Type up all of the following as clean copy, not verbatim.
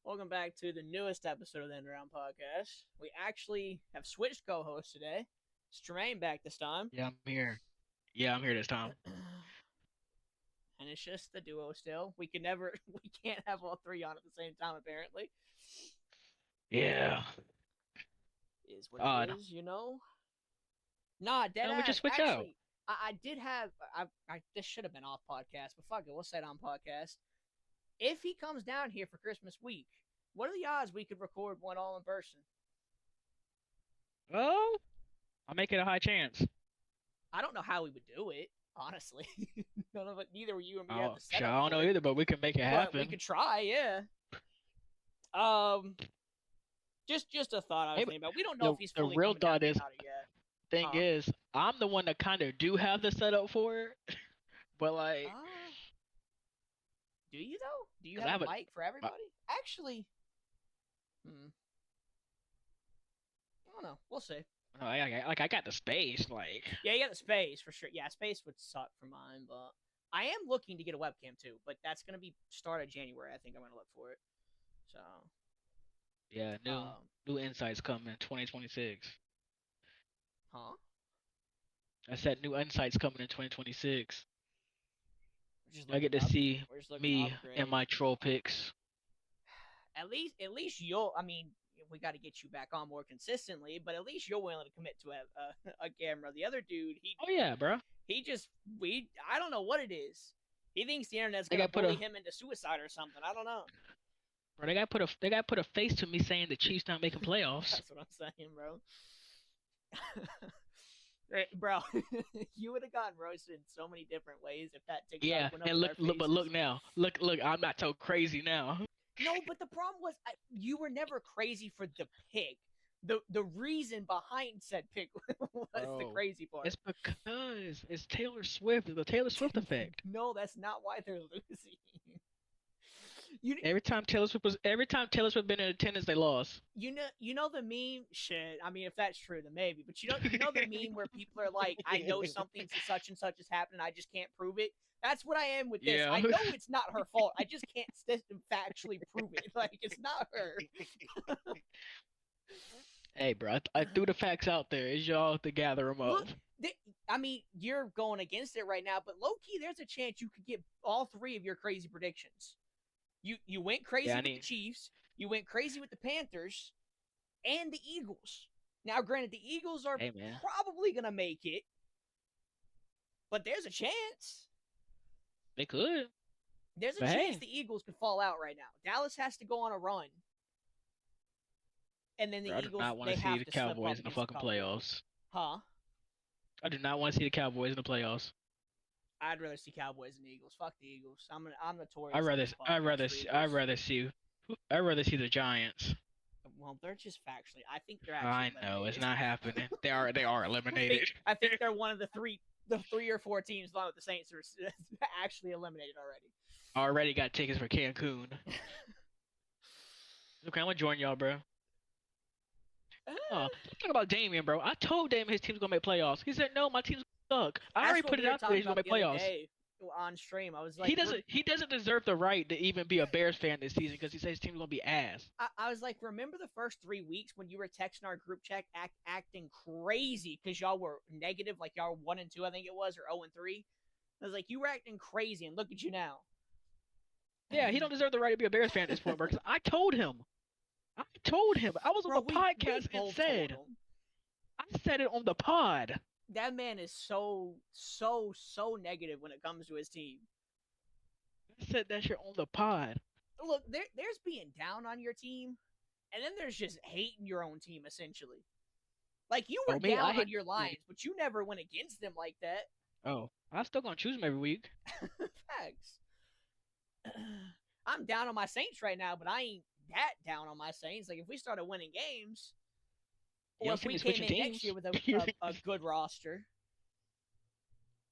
Welcome back to the newest episode of the End Around Podcast. We actually have switched co-hosts today. It's Tremaine back this time, Yeah, I'm here. Yeah, I'm here this time. and it's just the duo still. We can never, we can't have all three on at the same time. Apparently, Yeah. is what it Odd. is. Nah, dead No, we just ass. switch out. Actually, I did have. This should have been off podcast, but fuck it, we'll say it on podcast. If he comes down here for Christmas week, what are the odds we could record one all in person? Oh, I'll make it a high chance. I don't know how we would do it, honestly. None of it, neither you or me have Oh, the shit, setup I don't know for it, either, but we can make it but we happen. could try, yeah. Um, just a thought I was Maybe thinking about. We don't know the if he's the fully real coming down thought the is county yet, thing huh? is I'm the one that kind of do have the setup for it, but like, Do you though? Do you cause I have a have a, mic for uh, everybody? Actually, I don't know. We'll see. no, I got the space. Like, Yeah, you got the space for sure. Yeah, space would suck for mine, but I am looking to get a webcam too. But that's gonna be start of January. I think I'm gonna look for it. So, yeah, um, new insights coming in 2026. huh? I said new insights coming in 2026. We're just I looking get to to see we're just looking to me and upgrade. my troll picks. At least you'll. I mean, we got to get you back on more consistently, but at least you're willing to commit to a camera. The other dude, Oh yeah, bro. he just we. I don't know what it is. He thinks the internet's They gonna got put bully a him into suicide or something. I don't know. Bro, they got put a face to me saying the Chiefs not making playoffs. That's what I'm saying, bro. Right, bro, you would have gotten roasted in so many different ways if that TikTok Yeah, went up and with our but faces. look now, look, I'm not so crazy now. No, but the problem was you were never crazy for the pick. The reason behind said pick was the Bro, crazy part. it's because it's Taylor Swift, the Taylor Swift effect. No, that's not why they're losing. you Every time Taylor Swift been in attendance, they lost. you know the meme shit. I mean, if that's true, then maybe. But you know the meme where people are like, "I know something such and such has happened. I just can't prove it." That's what I am with this. Yeah. I know it's not her fault. I just can't factually prove it. Like it's not her. Hey, bro, I threw the facts out there. It's y'all to gather them up. Look, I mean, you're going against it right now, but low key, there's a chance you could get all three of your crazy predictions. You went Yeah, crazy I with the need. Chiefs, you went crazy with the Panthers, and the Eagles. Now, granted, the Eagles are Hey, man, probably gonna make it, but there's a chance. they could, There's a but chance hey, the Eagles could fall out right now. Dallas has to go on a run, and then the bro, I do Eagles not want they to see have the to slip up Cowboys in the against a fucking couple. playoffs. Huh? I do not want to see the Cowboys in the playoffs. I'd rather see Cowboys than Eagles. Fuck the Eagles. I'm I notorious on rather this I podcast rather for I Eagles. rather see I rather see the Giants. Well, they're just factually. I think they're actually I know it's eliminated. not happening. They are I think eliminated. I think they're one of the three or four teams along with the Saints are actually eliminated already. Already got tickets for Cancun. Okay, I'm gonna join y'all, bro. Talk about Damian, bro. I told Damian his team's gonna make playoffs. He said no, my team's gonna suck. I That's already what put we it were out there. talking He's gonna about make the other playoffs. day on stream. I was like, He doesn't deserve the right to even be a Bears fan this season because he says his team's gonna be ass. I was like, remember the first 3 weeks when you were texting our group chat acting crazy because y'all were negative, like y'all were 1-2, I think it was, or 0-3. I was like, you were acting crazy, and look at you now. Yeah, he don't deserve the right to be a Bears fan at this point, bro. Because I told him. I told him. I was on Bro, the we podcast and both told said. him I said it on the pod. that man is so negative when it comes to his team. I said that shit on the pod. Look, there's being down on your team, and then there's just hating your own team essentially. Like you were Oh me, I down hate. on your Lions, but you never went against them like that. Oh, I'm still gonna choose him every week. Facts. I'm down on my Saints right now, but I ain't that down on my Saints. Like if we started winning games, You or don't if see we me came switching in next year teams. with a good roster,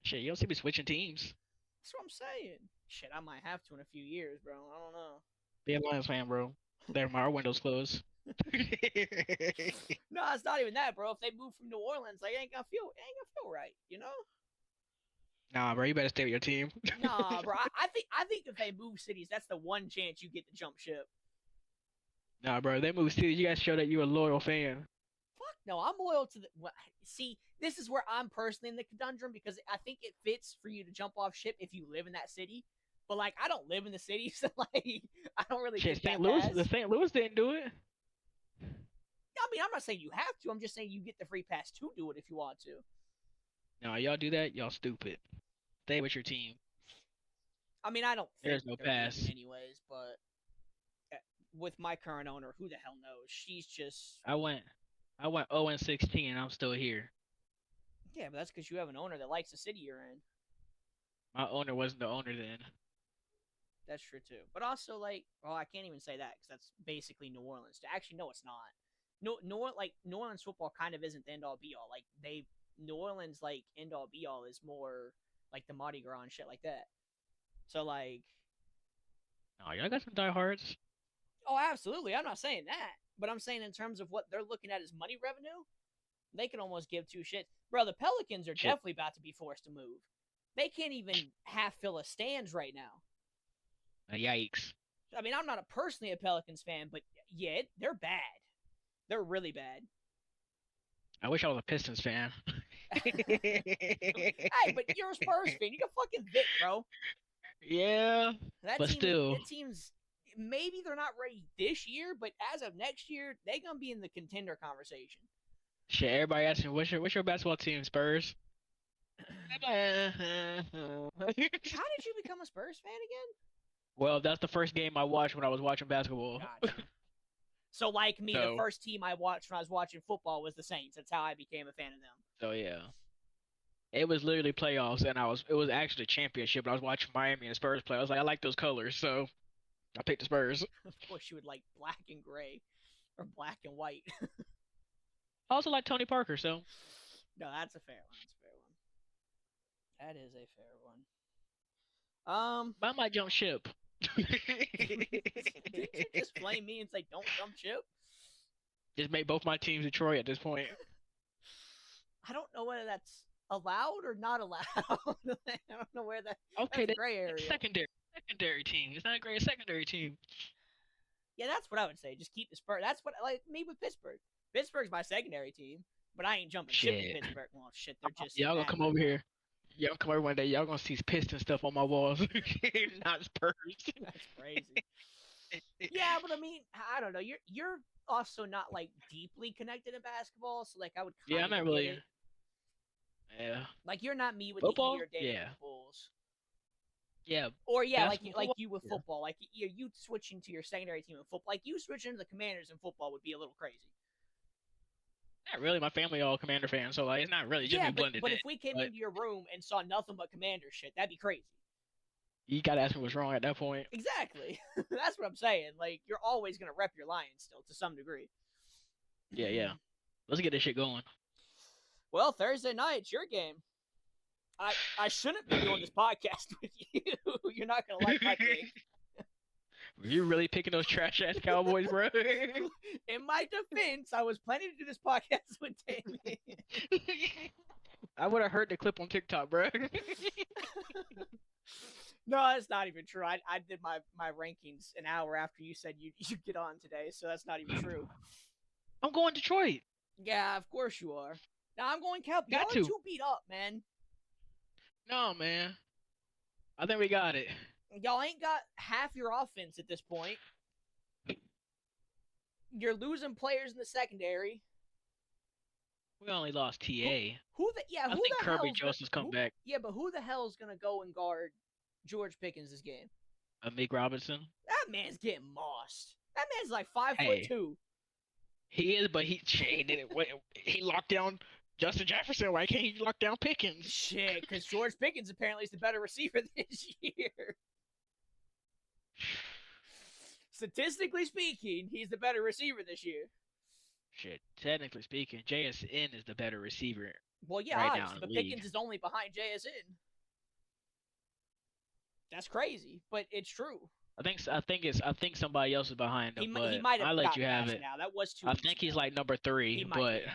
Shit, you don't see me switching teams. that's what I'm saying. Shit, I might have to in a few years, bro. I don't know. Be a Lions fan, bro. There, my windows closed. No, it's not even that, bro. If they move from New Orleans, like it ain't gonna feel right, you know? Nah, bro, you better stay with your team. Nah, bro. I think if they move cities, that's the one chance you get to jump ship. Nah, bro. They moved cities. You gotta show that you're a loyal fan. Fuck no, I'm loyal to the. Well, see, this is where I'm personally in the conundrum because I think it fits for you to jump off ship if you live in that city. But like, I don't live in the city, so like, I don't really Shit, get St. that Louis. pass. The St. Louis didn't do it. I mean, I'm not saying you have to. I'm just saying you get the free pass to do it if you want to. No, y'all do that. Y'all stupid. Stay with your team. I mean, I don't think There's no they're pass. leaving anyways, but with my current owner, who the hell knows? She's just I went 0-16 and I'm still here. yeah, but that's because you have an owner that likes the city you're in. My owner wasn't the owner then. That's true too. But also, like, well, I can't even say that because that's basically New Orleans. Actually, no, it's not. Like New Orleans football kind of isn't the end all be all. Like New Orleans like end all be all is more like the Mardi Gras and shit like that. So like, Oh, y'all got some diehards. oh, absolutely. I'm not saying that, but I'm saying in terms of what they're looking at as money revenue, they can almost give two shits. Bro, the Pelicans are Shit. definitely about to be forced to move. They can't even half fill a stands right now. Yikes. I mean, I'm not personally a Pelicans fan, but yeah, they're bad. They're really bad. I wish I was a Pistons fan. Hey, but you're a Spurs fan. You got fucking Vic, bro. Yeah, That but team, still. that team's maybe they're not ready this year, but as of next year, they gonna be in the contender conversation. Shit, everybody asking, what's your basketball team, Spurs? How did you become a Spurs fan again? Well, that's the first game I watched when I was watching basketball. Gotcha. So, like me, the So- first team I watched when I was watching football was the Saints. That's how I became a fan of them. So yeah. It was literally playoffs, and it was actually the championship. And I was watching Miami and Spurs play. I was like, I like those colors, so I picked the Spurs. Of course, you would like black and gray, or black and white. I also like Tony Parker, so No, that's a fair one. That's a fair one. That is a fair one. but I might jump ship. Didn't you just flame me and say don't jump ship? Just make both my teams Detroit at this point. I don't know whether that's allowed or not allowed. I don't know where that. Okay, That's a gray area. secondary team. It's not a great secondary team. Yeah, that's what I would say. Just keep the Spurs. That's what like me with Pittsburgh. Pittsburgh's my secondary team, but I ain't jumping ship Shit. in Pittsburgh. Well, shit, they're just Y'all gonna bad come right over now. here. Y'all come over one day. Y'all gonna see Piston stuff on my walls. Not Spurs. That's crazy. Yeah, but I mean, I don't know. You're also not like deeply connected in basketball, so like I would. Yeah, I'm kinda not get really. it. Yeah. Like you're not me with Football? the Heat or David Yeah. Bulls. Yeah. Or yeah, like Basketball? you with Yeah. football, like you switching to your secondary team in football, like you switching to the Commanders in football would be a little crazy. Not really. My family all Commander fans, so like it's not really. Just Yeah, be blended but in. if we came but- into your room and saw nothing but Commander shit, that'd be crazy. You gotta ask me what's wrong at that point. Exactly. That's what I'm saying. Like you're always gonna rep your Lions still to some degree. Yeah. Let's get this shit going. Well, Thursday night, it's your game. I shouldn't be doing this podcast with you. You're not gonna like my take. Were you really picking those trash ass Cowboys, bro? In my defense, I was planning to do this podcast with Damien. I would have heard the clip on TikTok, bro. No, that's not even true. I did my rankings an hour after you said you get on today, so that's not even true. I'm going Detroit. Yeah, of course you are. Now I'm going Cowboys. Got Y'all are to. too beat up, man. No, man. I think we got it. Y'all ain't got half your offense at this point. You're losing players in the secondary. We only lost TA. Who the I think the Kirby hell's Joseph's come who- back. Yeah, but who the hell is gonna go and guard George Pickens this game? Meek Robinson. That man's getting mossed. That man's like 5'2". Hey. He is, but he did it. He locked down Justin Jefferson. Why can't he lock down Pickens? Shit, because George Pickens apparently is the better receiver this year. Statistically speaking, he's the better receiver this year. Shit, technically speaking, JSN is the better receiver. Well, yeah, Right now obviously, in but the league. Pickens is only behind JSN. That's crazy, but it's true. I think somebody else is behind him, He but might have I'll let gotten you have past it. now. That was 2 I weeks think he's ago. like number 3, He might but be, yeah.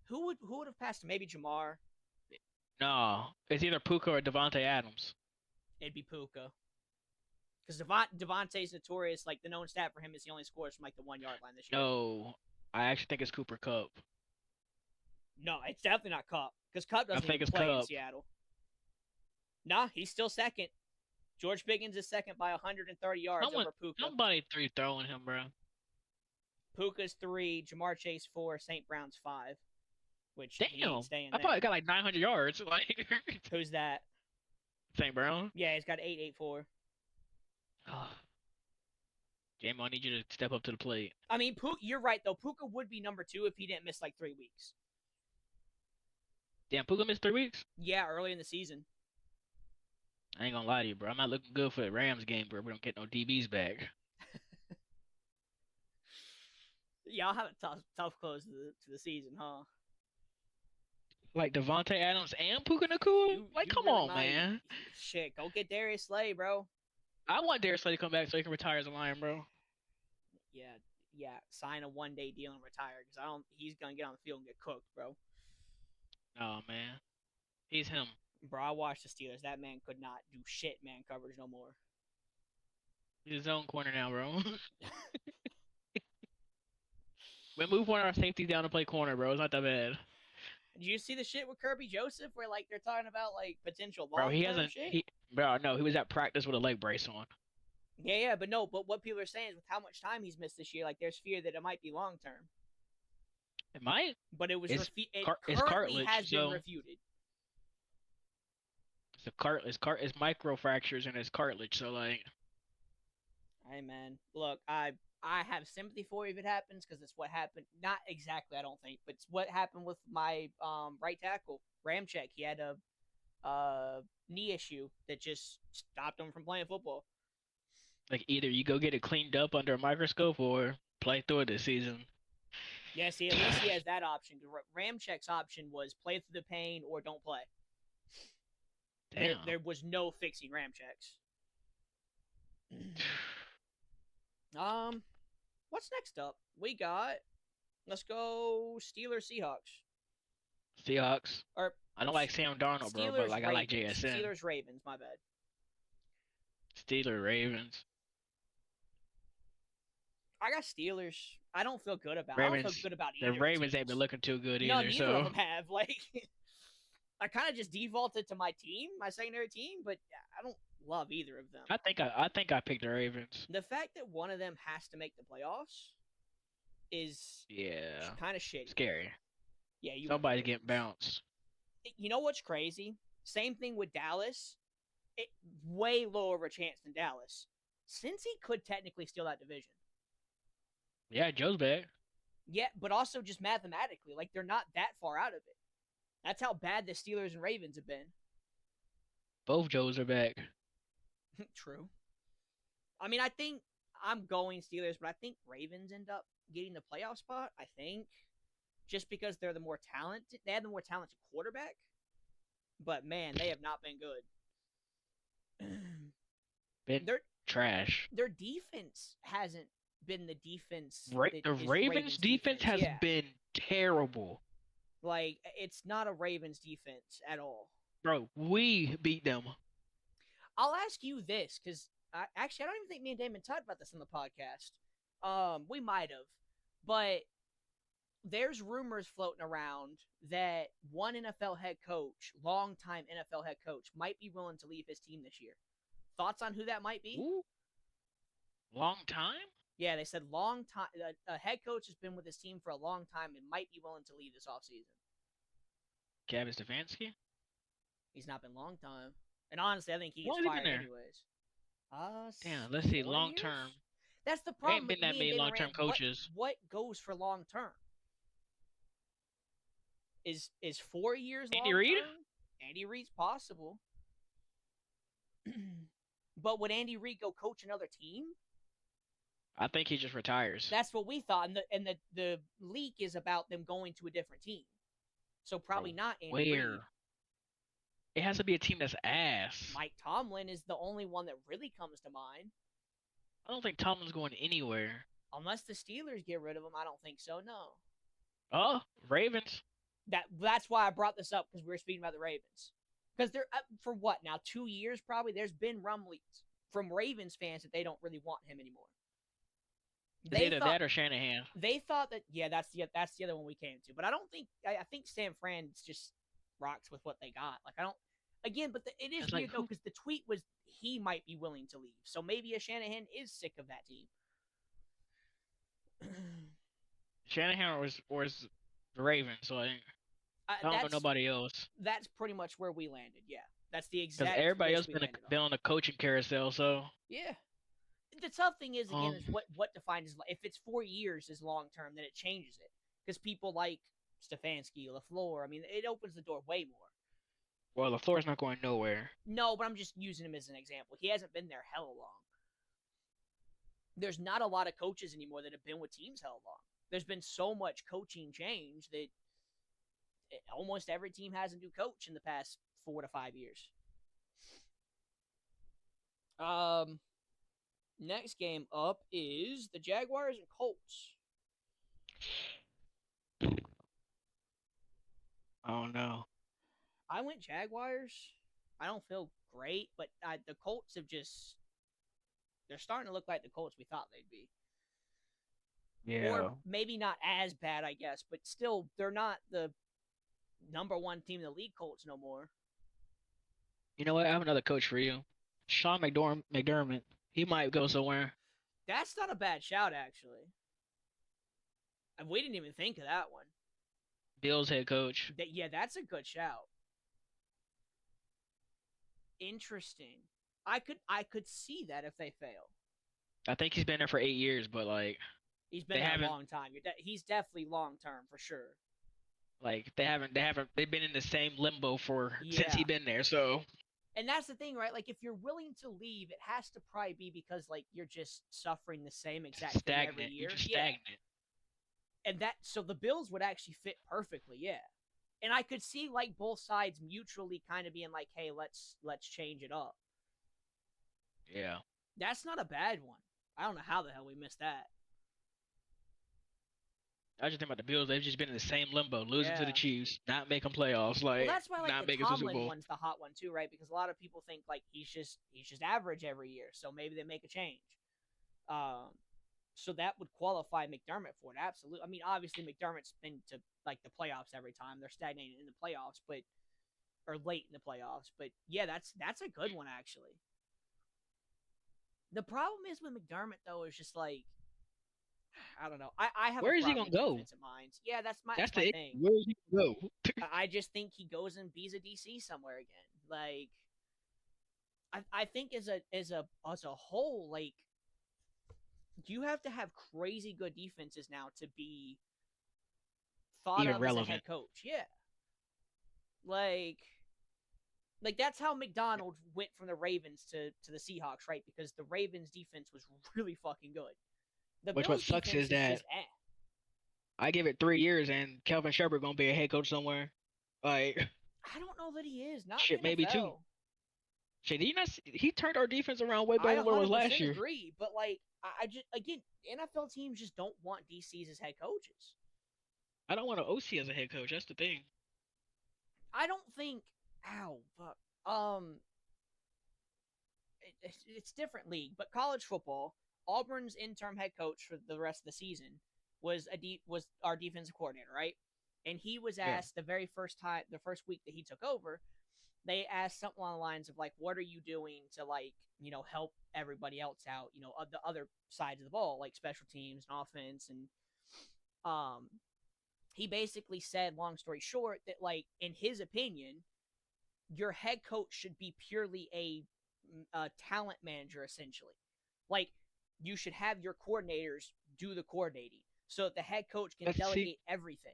Who would have passed him? Maybe Jamar. no, it's either Puka or Devontae Adams. It'd be Puka. Because Devontae's notorious. Like the known stat for him is he only scores from like the 1 yard line this year. No, I actually think it's Cooper Kupp. No, it's definitely not Kupp because Kupp doesn't think even it's play in Kupp. Seattle. Nah, he's still second. George Pickens is second by 130 yards over Puka. Somebody throwing him, bro. Puka's 3, Jamar Chase 4, St. Brown's 5. Which he Damn, ain't staying I there. probably got like 900 yards. Like Who's that? St. Brown. Yeah, he's got 884. Game, I need you to step up to the plate. I mean, you're right though. Puka would be number 2 if he didn't miss like 3 weeks. Damn, Puka missed 3 weeks? Yeah, early in the season. I ain't gonna lie to you, bro. I'm not looking good for the Rams game, bro. We don't get no DBs back. Yeah, I'll have a tough close to the season, huh? Like Devontae Adams and Puka Nacua? Like, come really on, might. man. Shit, go get Darius Slay, bro. I want Darius Slay to come back so he can retire as a Lion, bro. Yeah. Sign a 1-day deal and retire because he's gonna get on the field and get cooked, bro. Oh man, he's him. Bro, I watched the Steelers. That man could not do shit man coverage no more. He's his own corner now, bro. We move one of our safeties down to play corner, bro. It's not that bad. Did you see the shit with Kirby Joseph where like they're talking about like potential Bro, he long-term hasn't. shit? No, he was at practice with a leg brace on. Yeah, but what people are saying is with how much time he's missed this year, like there's fear that it might be long term. It might. But it was It's currently cartilage, has been so- refuted. It's microfractures in his cartilage, so like. Hey man, look, I have sympathy for you if it happens because it's what happened. Not exactly, I don't think, but it's what happened with my right tackle Ramczyk. He had a knee issue that just stopped him from playing football. Like either you go get it cleaned up under a microscope or play through it this season. Yeah, see, at least he has that option. Ramczyk's option was play through the pain or don't play. Damn. There was no fixing Ramczyk's. What's next up? Let's go Steelers Seahawks. Seahawks. Or I don't like Sam Darnold, bro, but like I like JSN. Steelers Ravens, my bad. Steelers Ravens. I got Steelers. I don't feel good about. Ravens, I don't feel good about either. The Ravens teams. ain't been looking too good No, either. neither So of them have. Like, I kind of just defaulted to my team, my secondary team, but I don't love either of them. I think I picked the Ravens. The fact that one of them has to make the playoffs is kind of shitty. Scary. Yeah, Somebody's getting bounced. You know what's crazy? Same thing with Dallas. Way lower of a chance than Dallas. Cincy could technically steal that division. Yeah, Joe's back. Yeah, but also just mathematically, like they're not that far out of it. That's how bad the Steelers and Ravens have been. Both Joes are back. True. I mean, I think I'm going Steelers, but I think Ravens end up getting the playoff spot. I think just because they're the more talented, they have the more talented quarterback. But man, they have not been good. They're trash. Their defense hasn't been the defense. The Ravens defense has been terrible. Like, it's not a Ravens defense at all. Bro, we beat them. I'll ask you this, because I don't even think me and Damon talked about this on the podcast. We might have. But there's rumors floating around that one NFL head coach, longtime NFL head coach, might be willing to leave his team this year. Thoughts on who that might be? Ooh. Long time? Yeah, they said long time. A head coach has been with his team for a long time and might be willing to leave this offseason. Gavin Stefanski? He's not been long time. And honestly, I think he gets fired anyways. Damn, let's see, long term. That's the problem. There ain't been that many long term coaches. What goes for long term? Is 4 years long? Andy Reid? Andy Reid's possible. But would Andy Reid go coach another team? I think he just retires. That's what we thought, and the leak is about them going to a different team. So probably not Andy Reid. Where? It has to be a team that's ass. Mike Tomlin is the only one that really comes to mind. I don't think Tomlin's going anywhere. Unless the Steelers get rid of him, I don't think so, no. Oh, Ravens. That's why I brought this up, because we were speaking about the Ravens. Because they're, for what now, 2 years probably? There's been rumblings from Ravens fans that they don't really want him anymore. It's either that or Shanahan. They thought that that's the other one we came to, but I don't think I think San Fran just rocks with what they got. Like I don't again, but it is weird though because the tweet was he might be willing to leave, so maybe a Shanahan is sick of that team. Shanahan was the Ravens, so I don't know nobody else. That's pretty much where we landed. Yeah, that's the exact. Because everybody else been on the coaching carousel, so yeah. The tough thing is again is what defines if it's 4 years is long term, then it changes it because people like Stefanski, LaFleur. I mean, it opens the door way more. Well, LaFleur's not going nowhere. No, but I'm just using him as an example. He hasn't been there hella long. There's not a lot of coaches anymore that have been with teams hella long. There's been so much coaching change that almost every team has a new coach in the past 4 to 5 years. Next game up is the Jaguars and Colts. Oh no. I went Jaguars. I don't feel great, but the Colts have they're starting to look like the Colts we thought they'd be. Yeah. Or maybe not as bad, I guess, but still, they're not the number one team in the league Colts no more. You know what? I have another coach for you. Sean McDermott. He might go somewhere. That's not a bad shout, actually. We didn't even think of that one. Bills head coach. Yeah, that's a good shout. Interesting. I could see that if they fail. I think he's been there for 8 years, but like he's been there a long time. He's definitely long term for sure. Like they've been in the same limbo since he's been there. So. And that's the thing, right? Like, if you're willing to leave, it has to probably be because, like, you're just suffering the same exact thing every year. You're just stagnant. And so the Bills would actually fit perfectly, yeah. And I could see, like, both sides mutually kind of being like, hey, let's change it up. Yeah. That's not a bad one. I don't know how the hell we missed that. I just think about the Bills. They've just been in the same limbo, losing to the Chiefs, not making playoffs. Like, that's why, like, not the making Tomlin Super Bowl. one's the hot one too, right? Because a lot of people think like he's just average every year, so maybe they make a change. So that would qualify McDermott for it. Absolutely. I mean, obviously McDermott's been to like the playoffs every time. They're stagnating in the playoffs, or late in the playoffs. But yeah, that's a good one actually. The problem is with McDermott though is just like. I don't know. I have. Where is he gonna go? Minds. Yeah, that's my thing. Where is he gonna go? I just think he goes and bees a DC somewhere again. Like, I think as a whole, like, you have to have crazy good defenses now to be thought of as a head coach. Yeah. Like that's how McDonald went from the Ravens to the Seahawks, right? Because the Ravens defense was really fucking good. What sucks is that I give it 3 years and Kelvin Shepherd gonna be a head coach somewhere. Like I don't know that he is. Not shit, maybe 2. Shit, did you not see, he turned our defense around way better than what it was last year. I agree, but like I just again NFL teams just don't want DCs as head coaches. I don't want an OC as a head coach. That's the thing. I don't think. Ow, fuck. It's different league, but college football. Auburn's interim head coach for the rest of the season was our defensive coordinator, right? And he was asked the first week that he took over, they asked something along the lines of like, what are you doing to like, help everybody else out, the other sides of the ball, like special teams and offense. And he basically said, long story short, that like, in his opinion, your head coach should be purely a talent manager, essentially. Like, you should have your coordinators do the coordinating so that the head coach can delegate everything.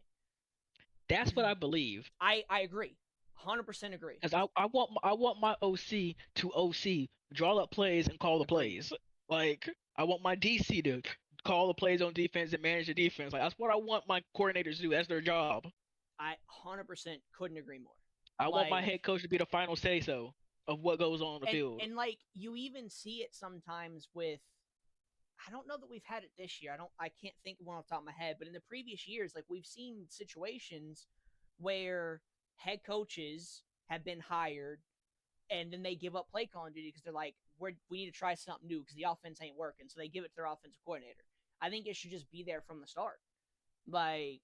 That's what I believe. I agree. 100% agree. Because I want my OC to OC, draw up plays and call the plays. Like, I want my DC to call the plays on defense and manage the defense. Like, that's what I want my coordinators to do. That's their job. I 100% couldn't agree more. I want my head coach to be the final say-so of what goes on the field. And like, you even see it sometimes with, I don't know that we've had it this year. I can't think of one off the top of my head, but in the previous years, like we've seen situations where head coaches have been hired and then they give up play calling duty because they're like, we need to try something new because the offense ain't working. So they give it to their offensive coordinator. I think it should just be there from the start. Like,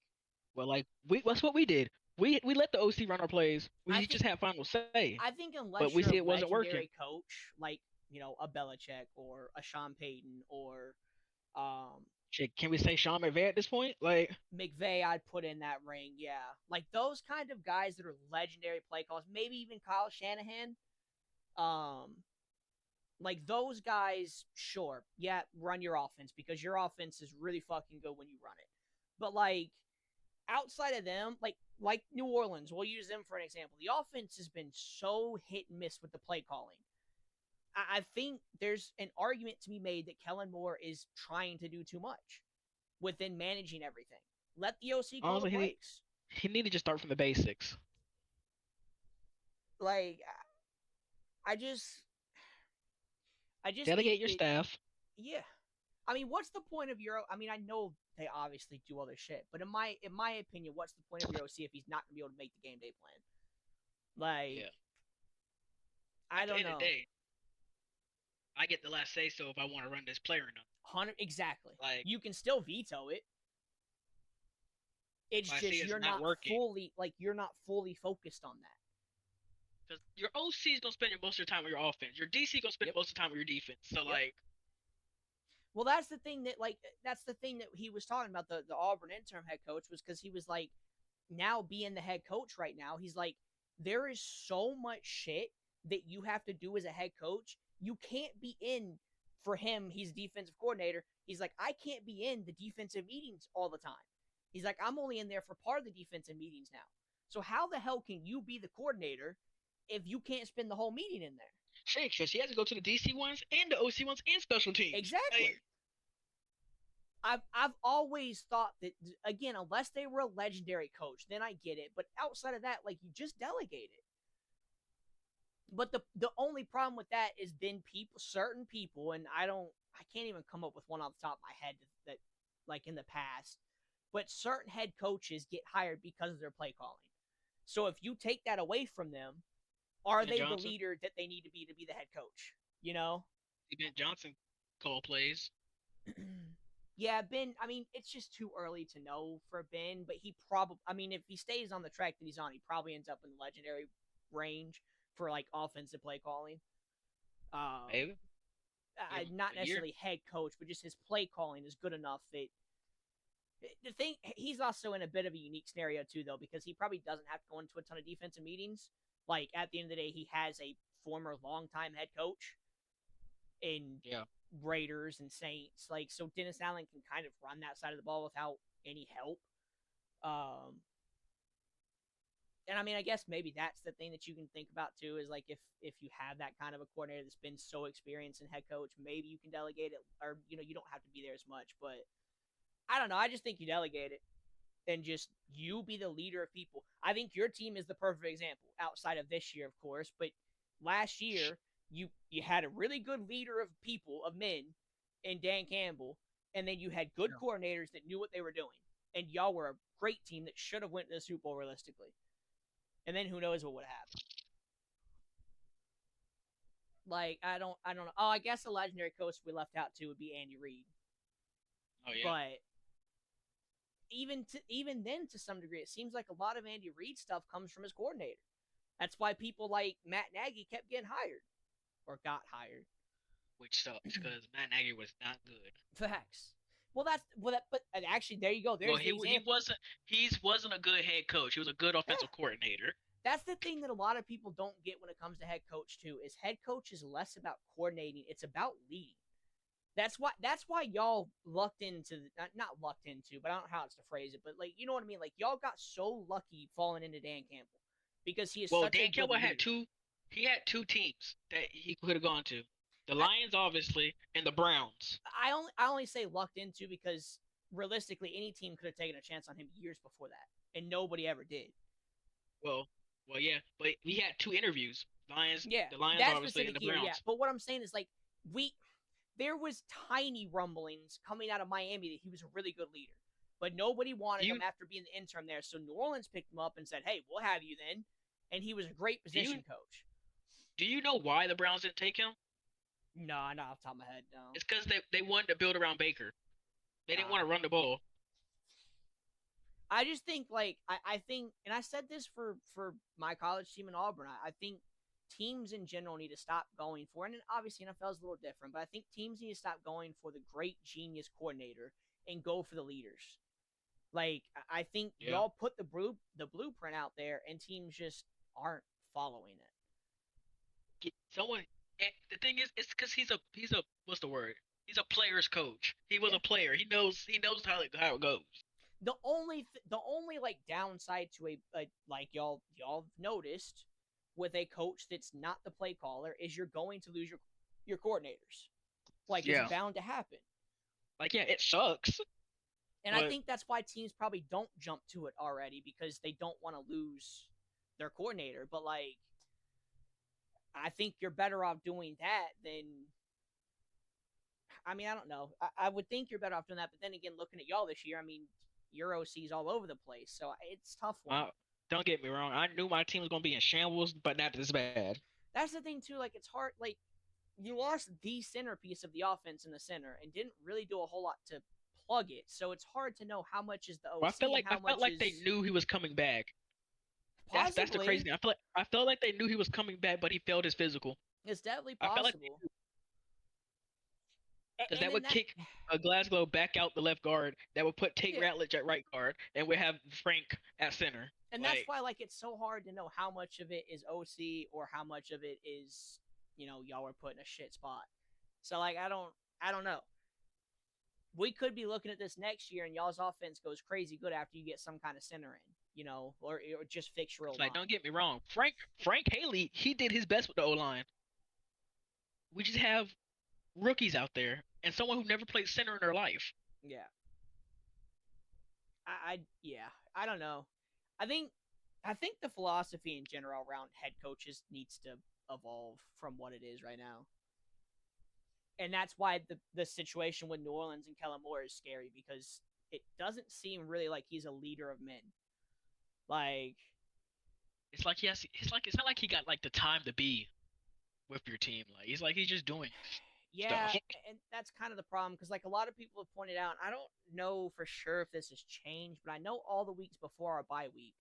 Well, like that's what we did. We let the OC run our plays. I We think just had final say, I think but unless we you're see a it wasn't working. legendary coach like a Belichick or a Sean Payton or um, Shit, can we say Sean McVay at this point? Like, McVay, I'd put in that ring. Yeah, like those kind of guys that are legendary play calls. Maybe even Kyle Shanahan. Um, like those guys, sure, yeah, run your offense because your offense is really fucking good when you run it. But like outside of them, like New Orleans, we'll use them for an example. The offense has been so hit and miss with the play calling. I think there's an argument to be made that Kellen Moore is trying to do too much within managing everything. Let the OC call the honestly, plays. he needed to start from the basics. Like I just I just think Delegate your that staff. yeah. I mean, what's the point of your? I mean, I know they obviously do other shit, but in my opinion, what's the point of your OC if he's not gonna be able to make the game day plan? Like, Yeah. I At the don't end of know. the day, I get the last say so if I want to run this player or not. 100 exactly. Like, You can still veto it. It's I see just it's not working. you're not fully focused on that. Because your OC is gonna spend most of your time with your offense. Your DC gonna spend Yep. most of the time with your defense. So Yep. like, Well, that's the thing that he was talking about the Auburn interim head coach was because he was like, now being the head coach right now, he's like, there is so much shit that you have to do as a head coach. You can't be in for him. He's defensive coordinator. He's like, I can't be in the defensive meetings all the time. He's like, I'm only in there for part of the defensive meetings now. So how the hell can you be the coordinator if you can't spend the whole meeting in there? shit, because he has to go to the DC ones and the OC ones and special teams. Exactly. Like, I've always thought that again, unless they were a legendary coach, then I get it. But outside of that, like you just delegate it. But the only problem with that is then certain people, and I can't even come up with one off the top of my head that like in the past, but certain head coaches get hired because of their play calling. So if you take that away from them, are Ben they the Johnson, leader that they need to be the head coach? You know? Ben Johnson call plays. Yeah, Ben, I mean, it's just too early to know for Ben, but he probably, I mean, if he stays on the track that he's on, he probably ends up in the legendary range for like offensive play calling. Maybe. Not necessarily head coach, but just his play calling is good enough that the thing he's also in a bit of a unique scenario too, though, because he probably doesn't have to go into a ton of defensive meetings. Like at the end of the day, he has a former longtime head coach in Raiders and Saints. Like, so Dennis Allen can kind of run that side of the ball without any help. And I mean, I guess maybe that's the thing that you can think about too is like if you have that kind of a coordinator that's been so experienced in head coach, maybe you can delegate it, or you don't have to be there as much. But I don't know. I just think you delegate it and just you be the leader of people. I think your team is the perfect example outside of this year, of course, but last year you had a really good leader of people, of men, in Dan Campbell, and then you had good coordinators that knew what they were doing, and y'all were a great team that should have went to the Super Bowl realistically. And then who knows what would happen? Like I don't know. Oh, I guess the legendary coach we left out too would be Andy Reid. Oh yeah. But even then, to some degree, it seems like a lot of Andy Reid stuff comes from his coordinator. That's why people like Matt Nagy kept getting hired or got hired. Which sucks because Matt Nagy was not good. Facts. Well, but actually, there you go. There's he wasn't a good head coach. He was a good offensive coordinator. That's the thing that a lot of people don't get when it comes to head coach too. Is head coach is less about coordinating; it's about leading. That's why y'all lucked into not lucked into, but I don't know how else to phrase it. But like you know what I mean. Like y'all got so lucky falling into Dan Campbell because he is such Dan a Campbell good had leader. He had two teams that he could have gone to. The Lions, obviously, and the Browns. I only say lucked into because realistically, any team could have taken a chance on him years before that, and nobody ever did. Well, yeah, but we had two interviews. The Lions, obviously, and the Browns. Yeah. But what I'm saying is, like, there was tiny rumblings coming out of Miami that he was a really good leader, but nobody wanted him after being the interim there. So New Orleans picked him up and said, "Hey, we'll have you then," and he was a great position coach. Do you know why the Browns didn't take him? No, not off the top of my head. No. It's because they wanted to build around Baker. They didn't want Uh, to run the ball. I just think I think, and I said this for my college team in Auburn. I think teams in general need to stop going for, and obviously NFL is a little different, but I think teams need to stop going for the great genius coordinator and go for the leaders. Like I think Yeah. y'all put the blueprint out there, and teams just aren't following it. Someone. The thing is, it's because he's a what's the word? He's a player's coach. He was Yeah. a player. He knows how it goes. The only like downside to a like y'all noticed with a coach that's not the play caller is you're going to lose your coordinators. Like it's Yeah. bound to happen. Like yeah, it sucks, And I but think that's why teams probably don't jump to it already because they don't want to lose their coordinator. But like I think you're better off doing that than I mean, I don't know. I would think you're better off doing that, but then again, looking at y'all this year, I mean, your OC's all over the place, so it's a tough one. uh, don't get me wrong. I knew my team was gonna be in shambles, but not this bad. That's the thing too. Like it's hard. Like you lost the centerpiece of the offense in the center and didn't really do a whole lot to plug it. So it's hard to know how much is the Well, OC and I how felt much like they is knew he was coming back. That's the crazy possibly. thing. I felt like they knew he was coming back, but he failed his physical. It's definitely I felt like possible. because And that then would that, kick Glasgow back out the left guard. That would put Tate yeah, Ratledge at right guard, and we have Frank at center. and that's Like why like it's so hard to know how much of it is OC or how much of it is y'all were put in a shit spot. So like I don't know. We could be looking at this next year and y'all's offense goes crazy good after you get some kind of center in, or just fix your O it's like line. don't get me wrong, Frank Haley he did his best with the O line. We just have rookies out there and someone who never played center in their life. Yeah. Yeah. I don't know. I think I think the philosophy in general around head coaches needs to evolve from what it is right now. And that's why the situation with New Orleans and Kellen Moore is scary because it doesn't seem really like he's a leader of men. Like It's like yes, it's like it's not like he got like the time to be with your team. Like he's just doing yeah, stuff. and that's kind of the problem because like a lot of people have pointed out, I don't know for sure if this has changed, but I know all the weeks before our bye week,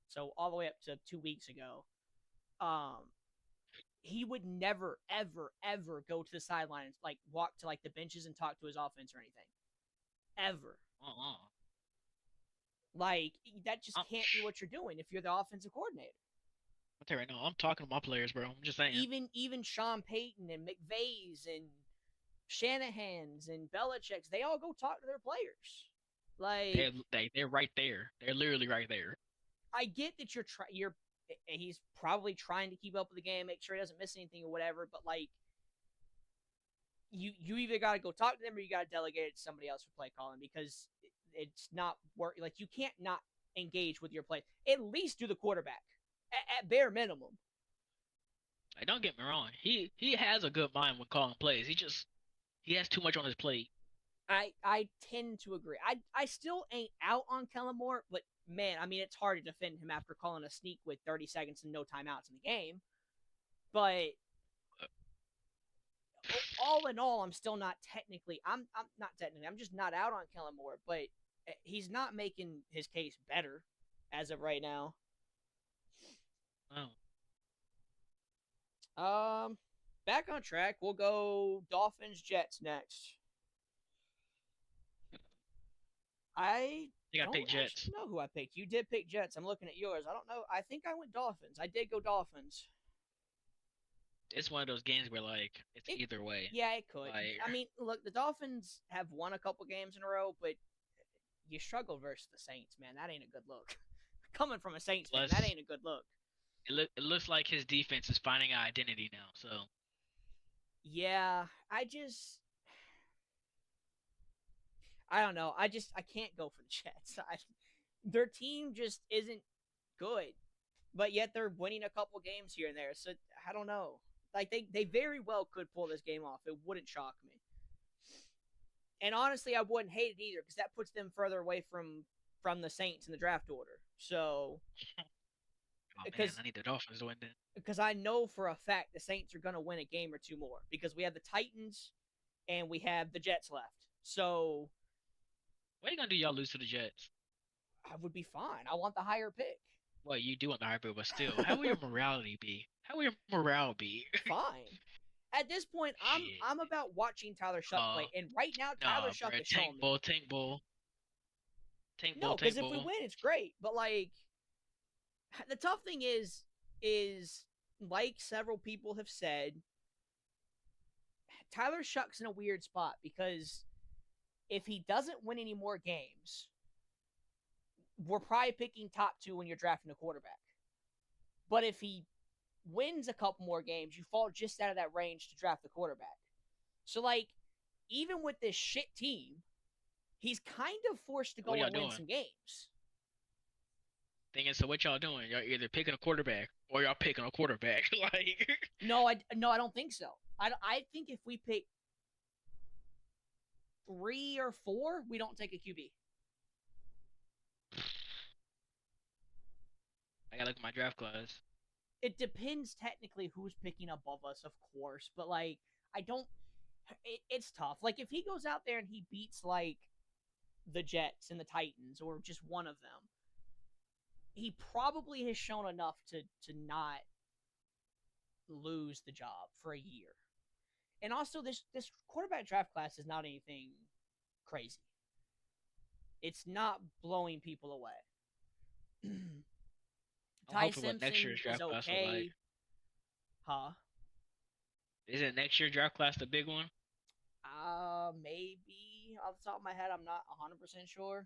so all the way up to 2 weeks ago, um, he would never, ever, ever go to the sideline and like walk to like the benches and talk to his offense or anything, ever. Uh-uh. Like that just I'm, can't be what you're doing if you're the offensive coordinator. I'll tell you right now, I'm talking to my players, bro. I'm just saying. Even Sean Payton and McVay's and Shanahan's and Belichick's, they all go talk to their players. Like They're right there. They're literally right there. I get that you're he's probably trying to keep up with the game, make sure he doesn't miss anything or whatever, but like you either got to go talk to them or you got to delegate it to somebody else for play calling because it's not work. Like you can't not engage with your play. At least do the quarterback at bare minimum. Like, don't get me wrong. He has a good mind when calling plays. He has too much on his plate. I tend to agree. I still ain't out on Kellen Moore, but man, I mean it's hard to defend him after calling a sneak with 30 seconds and no timeouts in the game. But all in all, I'm still not technically. I'm not technically. I'm just not out on Kellen Moore, but he's not making his case better as of right now. Oh. Back on track. We'll go Dolphins Jets next. I You gotta don't pick Jets. actually know who I picked. You did pick Jets. I'm looking at yours. I don't know. I think I went Dolphins. I did go Dolphins. It's one of those games where like it's It, either way. yeah, it could. Like I mean, look, the Dolphins have won a couple games in a row, but you struggle versus the Saints, man. That ain't a good look. Coming from a Saints fan, that ain't a good look. it looks like his defense is finding an identity now. So Yeah, I don't know. I can't go for the Jets. Their team just isn't good, but yet they're winning a couple games here and there. So I don't know. Like they very well could pull this game off. It wouldn't shock me. And honestly, I wouldn't hate it either because that puts them further away from the Saints in the draft order. So Oh man, because I need the Dolphins to win then. I know for a fact the Saints are going to win a game or two more because we have the Titans and we have the Jets left. So What are you gonna do? Y'all lose to the Jets? I would be fine. I want the higher pick. Well, you do want the high pick, but still, how will your morality be? How will your morale be? Fine. At this point, Shit. I'm about watching Tyler Shuck play, and right now Tyler Nah, Shuck bro. is showing me. Tank bull, No, because tank if we bull. win, it's great. But like, the tough thing is like several people have said, Tyler Shuck's in a weird spot because if he doesn't win any more games, we're probably picking top two when you're drafting a quarterback. But if he wins a couple more games, you fall just out of that range to draft the quarterback. So, like, even with this shit team, he's kind of forced to go and win some games. Thing is, so what y'all doing? Y'all either picking a quarterback or y'all picking a quarterback. Like, no, I don't think so. I think if we pick 3 or 4, we don't take a QB. I gotta look at my draft class. It depends technically who's picking above us, of course, but like I don't. It's tough. Like if he goes out there and he beats like the Jets and the Titans or just one of them, he probably has shown enough to not lose the job for a year. And also, this quarterback draft class is not anything crazy. It's not blowing people away. Ty Simpson next year's draft is class okay. like. Huh? Is it next year draft class the big one? Maybe off the top of my head, I'm not 100% sure,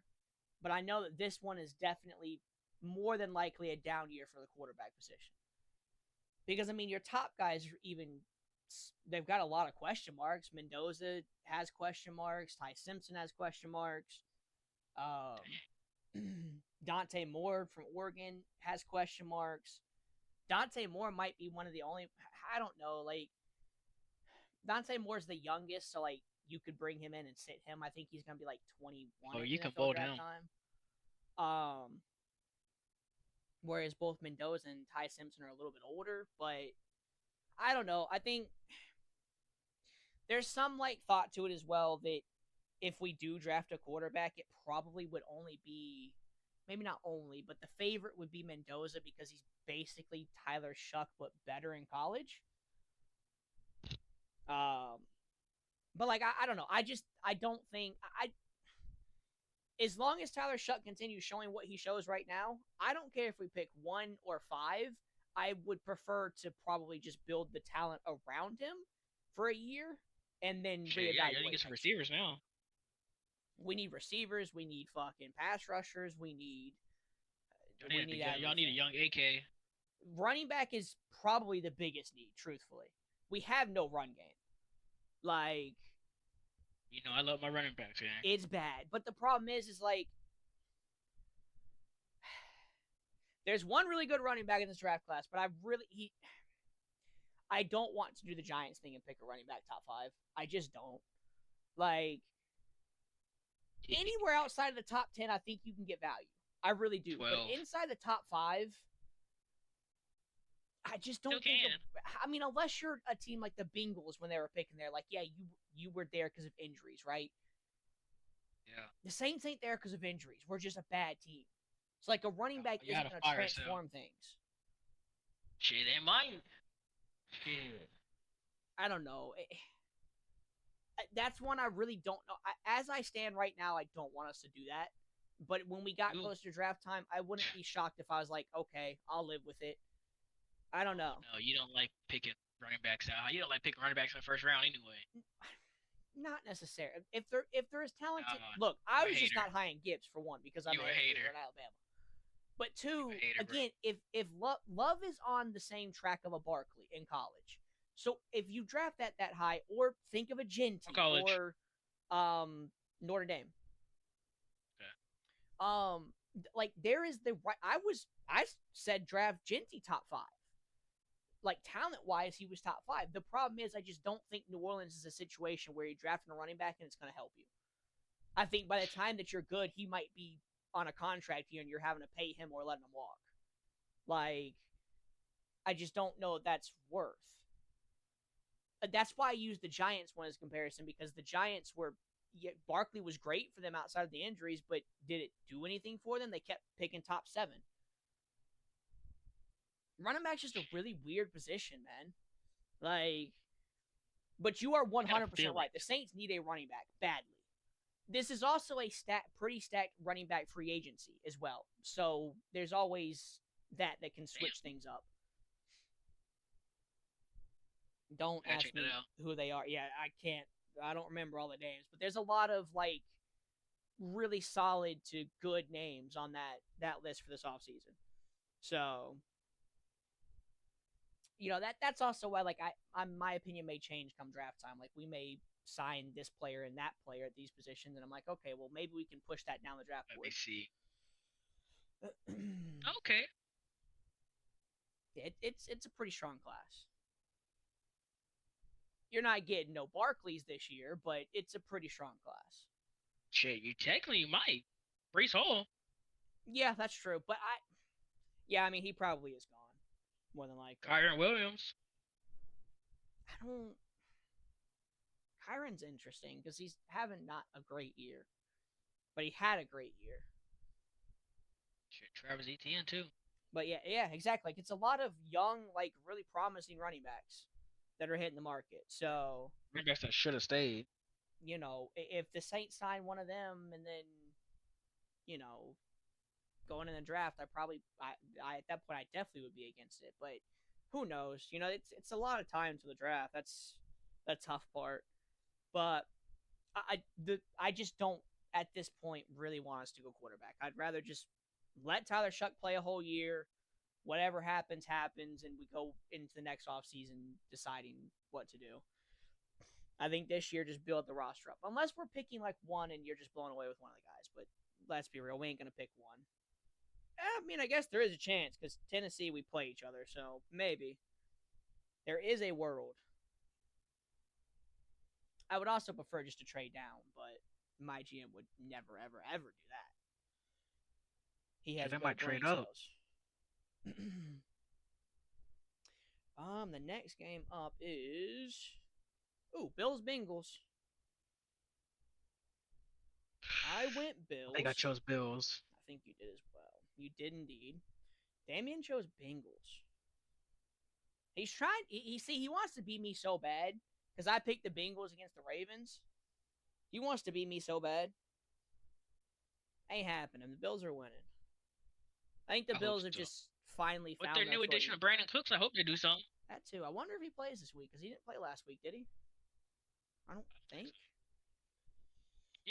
but I know that this one is definitely more than likely a down year for the quarterback position. Because I mean, your top guys are even they've got a lot of question marks. Mendoza has question marks. Ty Simpson has question marks. Dante Moore from Oregon has question marks. Dante Moore might be one of the only. I don't know. Like Dante Moore's the youngest, so like you could bring him in and sit him. I think he's gonna be like 21. Oh, you can NFL fold draft him. Time. Whereas both Mendoza and Ty Simpson are a little bit older, but I don't know. I think there's some like thought to it as well that if we do draft a quarterback, it probably would only be maybe not only, but the favorite would be Mendoza because he's basically Tyler Shuck but better in college. But like I don't know. I don't think as long as Tyler Shuck continues showing what he shows right now, I don't care if we pick 1 or 5. I would prefer to probably just build the talent around him for a year and then reevaluate. Yeah, you need to get some receivers now. We need receivers. We need fucking pass rushers. We need. Y'all need a young AK. Running back is probably the biggest need. Truthfully, we have no run game. Like. You know, I love my running backs, man. It's bad. But the problem is like, there's one really good running back in this draft class, but I don't want to do the Giants thing and pick a running back top 5. I just don't. Like, anywhere outside of the top 10, I think you can get value. I really do. 12. But inside the top 5, I just don't think. I mean, unless you're a team like the Bengals when they were picking there, like, yeah, you were there because of injuries, right? Yeah. The Saints ain't there because of injuries. We're just a bad team. It's like a running back isn't going to transform things. Shit, they might. Shit. I don't know. That's one I really don't know. As I stand right now, I don't want us to do that. But when we got close to draft time, I wouldn't be shocked if I was like, okay, I'll live with it. I don't know. No, you don't like picking running backs out. You don't like picking running backs in the first round anyway. Not necessarily. If they're as talented, look, I was just not high in Gibbs for one because I'm a hater in Alabama. But two, again, if Love is on the same track of a Barkley in college, so if you draft that high, or think of a Genty or Notre Dame, okay. Like there is the right. I said draft Genty top 5. Like talent-wise, he was top 5. The problem is I just don't think New Orleans is a situation where you're drafting a running back and it's going to help you. I think by the time that you're good, he might be on a contract here and you're having to pay him or letting him walk. Like, I just don't know if that's worth. That's why I use the Giants one as comparison, because the Giants were, yeah, Barkley was great for them outside of the injuries, but did it do anything for them? They kept picking top 7. Running back's just a really weird position, man. Like, but you are 100% right. The Saints need a running back badly. This is also a pretty stacked running back free agency as well. So there's always that can switch things up. Don't ask me who they are. Yeah, I can't. I don't remember all the names, but there's a lot of like really solid to good names on that list for this offseason. So, that's also why, like, my opinion may change come draft time. Like, we may sign this player and that player at these positions, and I'm like, okay, well, maybe we can push that down the draft board. Let me see. Okay. It's a pretty strong class. You're not getting no Barkleys this year, but it's a pretty strong class. Shit, you technically might. Breece Hall. Yeah, that's true. But I mean, he probably is gone. More than likely. Kyren Williams. Kyron's interesting because he's having not a great year. But he had a great year. Shit, Travis Etienne too. But yeah, exactly. Like, it's a lot of young, like, really promising running backs that are hitting the market. So running backs that should have stayed. If the Saints sign one of them and then, going in the draft, I at that point I definitely would be against it. But who knows? It's a lot of time to the draft. That's the tough part. But I just don't at this point really want us to go quarterback. I'd rather just let Tyler Shough play a whole year. Whatever happens, happens, and we go into the next offseason deciding what to do. I think this year just build the roster up. Unless we're picking like one and you're just blown away with one of the guys. But let's be real, we ain't going to pick one. I mean, I guess there is a chance because Tennessee, we play each other. So maybe. There is a world. I would also prefer just to trade down, but my GM would never, ever, ever do that. He has might trade up. The next game up is Bills Bengals. I went Bills. I think I chose Bills. I think you did as well. You did indeed. Damian chose Bengals. He's trying. He wants to beat me so bad because I picked the Bengals against the Ravens. He wants to beat me so bad. Ain't happening. The Bills are winning. I think the Bills have just finally found with their new addition of Brandon Cooks. I hope they do something. That too. I wonder if he plays this week because he didn't play last week, did he? I don't think.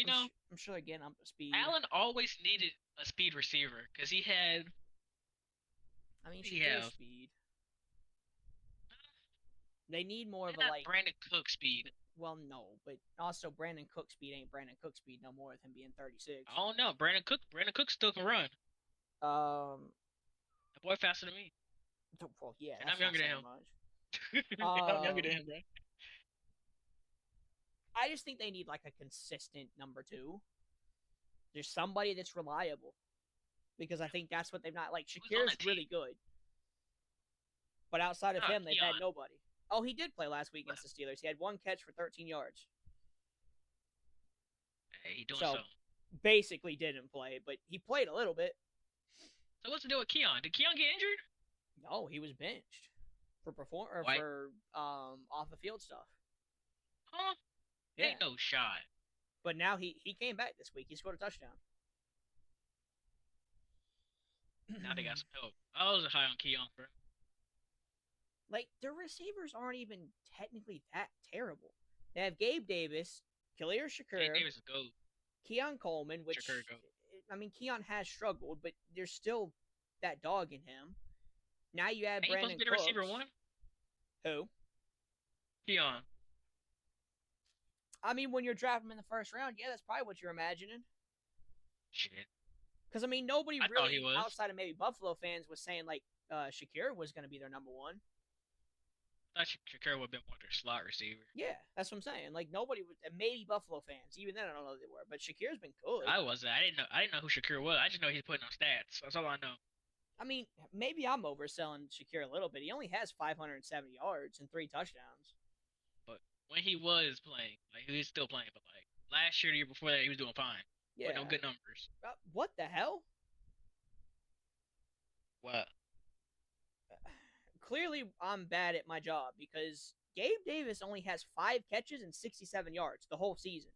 I'm sure they're getting up to speed. Allen always needed a speed receiver because he had. I mean, he has speed. They need more of a like Brandon Cook speed. Well, no, but also Brandon Cook speed ain't Brandon Cook speed no more with him being 36. I don't know. Brandon Cook still can run. The boy faster than me. Well, yeah, and I'm younger than him. I'm younger than him, bro. I just think they need like a consistent number 2. There's somebody that's reliable. Because I think that's what they've not like. Shakir's really good. But outside of him, they've had nobody. Oh, he did play last week against the Steelers. He had 1 catch for 13 yards. Hey, he doing so. Basically didn't play, but he played a little bit. So what's the deal with Keon? Did Keon get injured? No, he was benched for off the field stuff. Huh? Yeah. Ain't no shot. But now he came back this week. He scored a touchdown. Now they got some help. I was high on Keon, bro. Like, their receivers aren't even technically that terrible. They have Gabe Davis, Khalil Shakir, Gabe Davis is goat. Keon Coleman, which I mean, Keon has struggled, but there's still that dog in him. Now you add Brandon Cooks. Supposed to be the receiver 1? Who? Keon. I mean, when you're drafting him in the first round, yeah, that's probably what you're imagining. Shit. Because, I mean, nobody really, outside of maybe Buffalo fans, was saying, like, Shakir was going to be their number 1. I thought Shakir would have been more their slot receiver. Yeah, that's what I'm saying. Like, nobody would, maybe Buffalo fans. Even then, I don't know who they were. But Shakir's been good. I wasn't. I didn't know who Shakir was. I just know he's putting on stats. That's all I know. I mean, maybe I'm overselling Shakir a little bit. He only has 570 yards and 3 touchdowns. But when he was playing, like he was still playing, but like last year, the year before that, he was doing fine. Putting Yeah. up good numbers. What the hell? What? Clearly, I'm bad at my job because Gabe Davis only has 5 catches and 67 yards the whole season.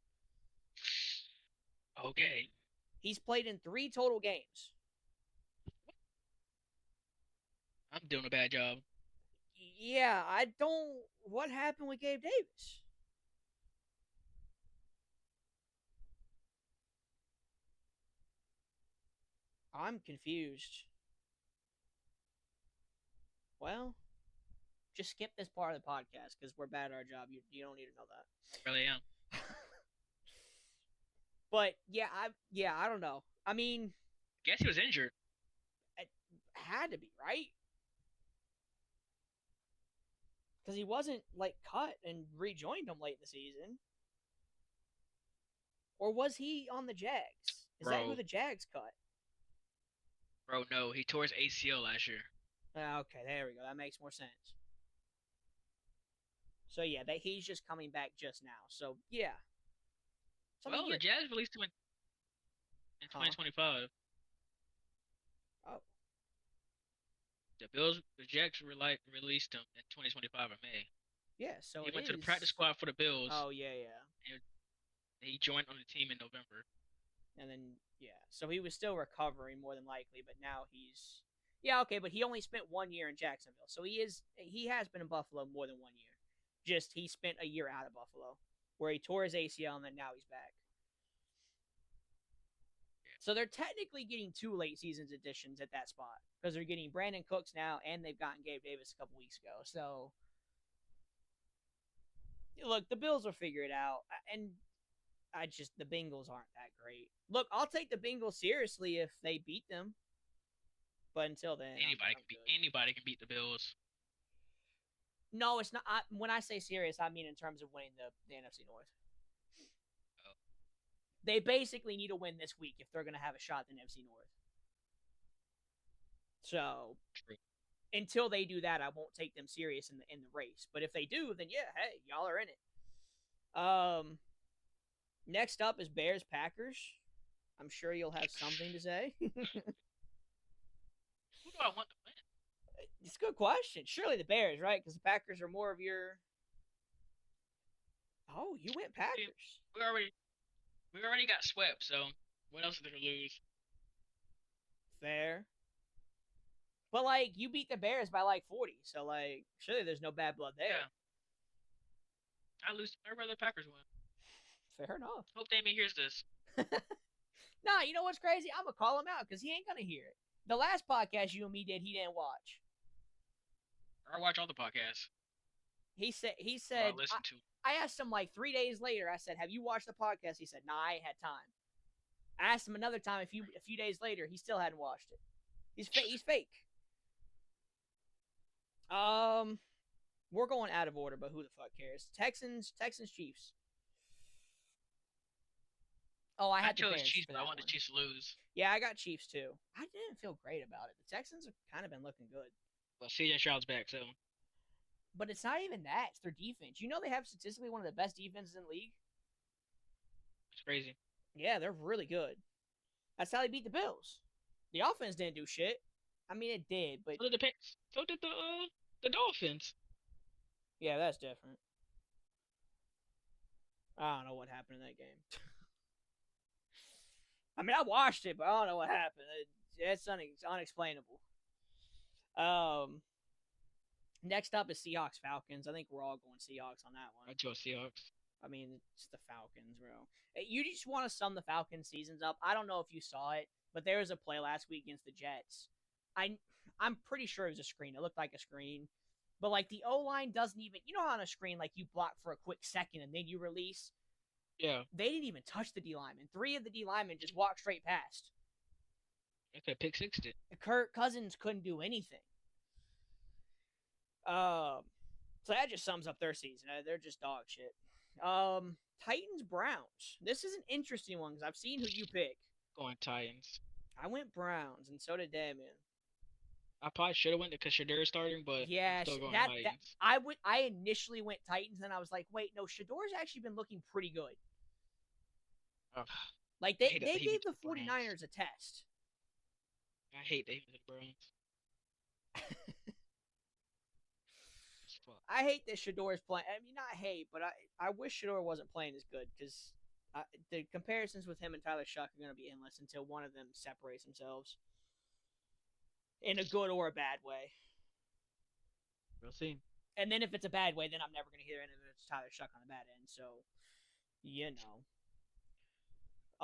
Okay. He's played in 3 total games. I'm doing a bad job. Yeah, I don't. What happened with Gabe Davis? I'm confused. Well, just skip this part of the podcast because we're bad at our job. You don't need to know that. Really am. But I don't know. I mean, Guess he was injured. it had to be right because he wasn't like cut and rejoined them late in the season, or was he on the Jags? Is that who the Jags cut? Bro, no, he tore his ACL last year. Okay, there we go. That makes more sense. So yeah, that he's just coming back just now. So yeah. So, well, the Jazz released him in 2025. Oh. The Jags released him in 2025 in May. Yeah, so he went to the practice squad for the Bills. Oh yeah. And he joined on the team in November. And then so he was still recovering more than likely, but now he's okay, but he only spent 1 year in Jacksonville. So he has been in Buffalo more than 1 year. Just he spent a year out of Buffalo where he tore his ACL and then now he's back. So they're technically getting 2 late seasons additions at that spot because they're getting Brandin Cooks now and they've gotten Gabe Davis a couple weeks ago. So look, the Bills will figure it out, and the Bengals aren't that great. Look, I'll take the Bengals seriously if they beat them, but until then, anybody can beat the Bills. No, it's not. When I say serious, I mean in terms of winning the NFC North. Oh. They basically need to win this week if they're going to have a shot at the NFC North. So, True. Until they do that, I won't take them serious in the race. But if they do, then yeah, hey, y'all are in it. Next up is Bears Packers. I'm sure you'll have something to say. Who do I want to win? It's a good question. Surely the Bears, right? Because the Packers are more of your. Oh, you went Packers. We already got swept. So what else is there to lose? Fair. But like you beat the Bears by like 40, so like surely there's no bad blood there. Yeah. I'd rather the Packers win. Fair enough. Hope Damien hears this. Nah, you know what's crazy? I'm gonna call him out because he ain't gonna hear it. The last podcast you and me did, he didn't watch. I watch all the podcasts. He said. I listen to. I asked him like 3 days later. I said, "Have you watched the podcast?" He said, "Nah, I ain't had time." I asked him another time a few days later. He still hadn't watched it. He's fake. We're going out of order, but who the fuck cares? Texans, Chiefs. Oh, I chose Chiefs, but I wanted the Chiefs to lose. Yeah, I got Chiefs too. I didn't feel great about it. The Texans have kind of been looking good. Well, CJ Stroud's back, so. But it's not even that. It's their defense. You know they have statistically one of the best defenses in the league? It's crazy. Yeah, they're really good. That's how they beat the Bills. The offense didn't do shit. I mean, it did, but... So did the Dolphins. Yeah, that's different. I don't know what happened in that game. I mean, I watched it, but I don't know what happened. It's unexplainable. Next up is Seahawks Falcons. I think we're all going Seahawks on that one. I chose Seahawks. I mean, it's the Falcons, bro. You just want to sum the Falcons seasons up. I don't know if you saw it, but there was a play last week against the Jets. I'm pretty sure it was a screen. It looked like a screen. But, like, the O-line doesn't even... You know how on a screen, like, you block for a quick second and then you release? Yeah. They didn't even touch the D-lineman. 3 of the D-linemen just walked straight past. Okay, pick 60. Kirk Cousins couldn't do anything. So that just sums up their season. They're just dog shit. Titans Browns. This is an interesting one because I've seen who you pick. Going Titans. I went Browns, and so did Damien. I probably should have went because Shadur is starting, but I'm Yeah, still going that Titans. I initially went Titans, and I was like, wait, no, Shador's actually been looking pretty good. Ugh, Like I hate that they he went gave to the the Browns. 49ers a test. I hate that he went to the Browns. Fuck. I hate that Shador's playing. I mean, not hate, but I wish Shador wasn't playing as good because the comparisons with him and Tyler Shuck are going to be endless until one of them separates themselves in a good or a bad way. We'll see. And then if it's a bad way, then I'm never going to hear any of it's Tyler Shuck on the bad end. So, you know.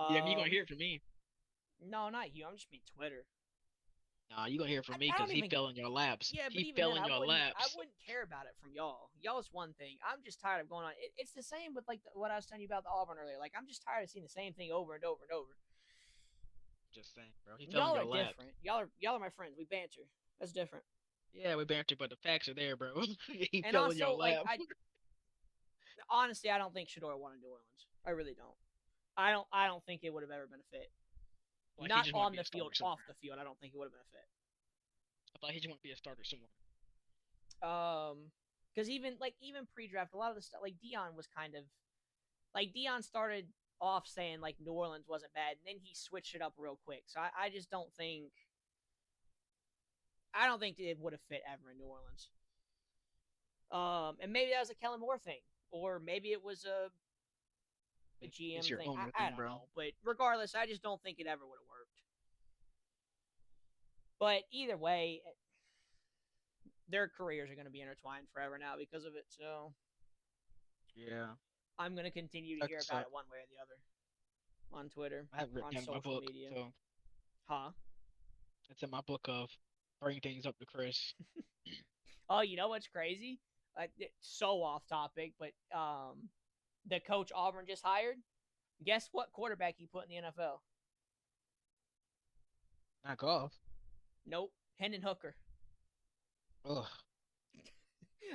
Yeah, you're gonna hear it from me. No, not you. I'm just being Twitter. Nah, you gonna hear it from me I because don't he even. fell in your laps. Yeah, but He even fell then, in your I laps. wouldn't care about it from y'all. Y'all's one thing. I'm just tired of going on. It's the same with like what I was telling you about the Auburn earlier. Like I'm just tired of seeing the same thing over and over and over. Just saying, bro. He fell in Y'all your are lap. different. Y'all are my friends. We banter. That's different. Yeah, we banter, but the facts are there, bro. He And fell in your also, like lap. I honestly, I don't think Shador wanted New Orleans. I really don't. I don't think it would have ever been a fit. Like he Not just want to on be the a starter field, off somewhere. the field. I don't think it would have been a fit. I thought he just want to be a starter somewhere. Because even pre-draft, a lot of the stuff like Dion was kind of like Dion started off saying like New Orleans wasn't bad, and then he switched it up real quick. So I just don't think it would have fit ever in New Orleans. And maybe that was a Kellen Moore thing, or maybe it was a It's GM your thing. owner I thing, don't bro. know, but regardless, I just don't think it ever would have worked. But either way, their careers are going to be intertwined forever now because of it. So Yeah. I'm going to continue to hear Sucks. about it one way or the other on Twitter I have it or written on down in my social book, media. so Huh? it's in my book of bring things up to Chris. Oh, you know what's crazy? So off topic, but the coach Auburn just hired. Guess what quarterback he put in the NFL? Not golf. Nope, Hendon Hooker. Ugh.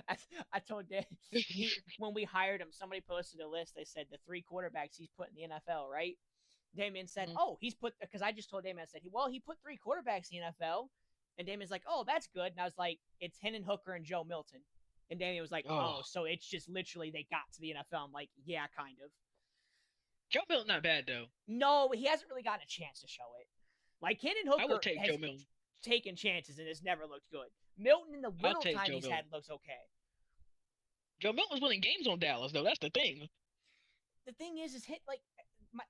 I, I told Dan when we hired him, somebody posted a list. They said the three quarterbacks he's put in the NFL, right? Damien said, Mhm. "Oh, he's put," because I just told Damien, I said, "Well, he put three quarterbacks in the NFL," and Damien's like, "Oh, that's good," and I was like, "It's Hendon Hooker and Joe Milton," and Damien was like, Oh, "Oh, so it's just literally they got to the NFL." I'm like, "Yeah, kind of." Joe Milton not bad though. No, he hasn't really gotten a chance to show it. Like Hendon I will Hooker take Joe has Milton. taken chances and has never looked good. Milton, in the I'll little take time Joe he's had, Milton. looks okay. Joe Milton was winning games on Dallas though. That's the thing. The thing is hit like my,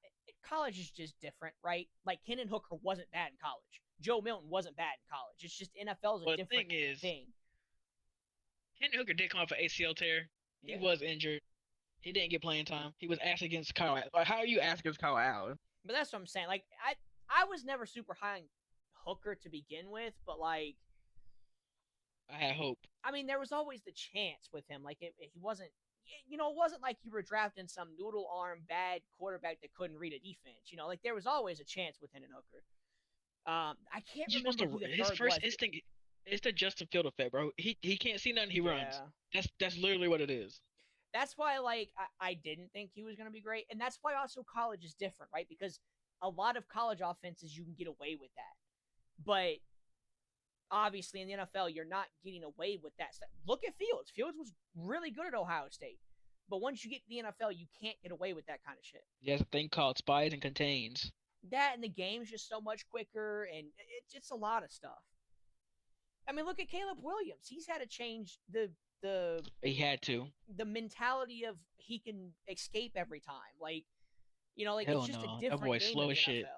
college is just different, right? Like Hendon Hooker wasn't bad in college. Joe Milton wasn't bad in college. It's just NFL is a But the different thing is, thing. Hendon Hooker did come off an ACL tear. He Yeah, was injured. He didn't get playing time. He was asked against Kyle. Like, how are you asked against Kyle Allen? but that's what I'm saying. Like I was never super high on Hooker to begin with, but like I had hope. I mean, there was always the chance with him. Like he wasn't. It wasn't like you were drafting some noodle arm bad quarterback that couldn't read a defense. Like there was always a chance with Hendon Hooker. I can't He just wants remember who to. the His third first was. instinct is the Justin Field effect, bro. He can't see nothing. He runs. Yeah, That's literally what it is. that's why like I didn't think he was going to be great, and that's why also college is different, right? Because a lot of college offenses you can get away with that, but obviously in the NFL you're not getting away with that stuff. Look at Fields. Fields was really good at Ohio State, but once you get to the NFL, you can't get away with that kind of shit. There's a thing called spies and contains. That and the game's just so much quicker, and it's just a lot of stuff. I mean, look at Caleb Williams. He's had to change the He had to. the mentality of he can escape every time. Like it's Hell just a no. That different boy's game in slow the as shit. NFL.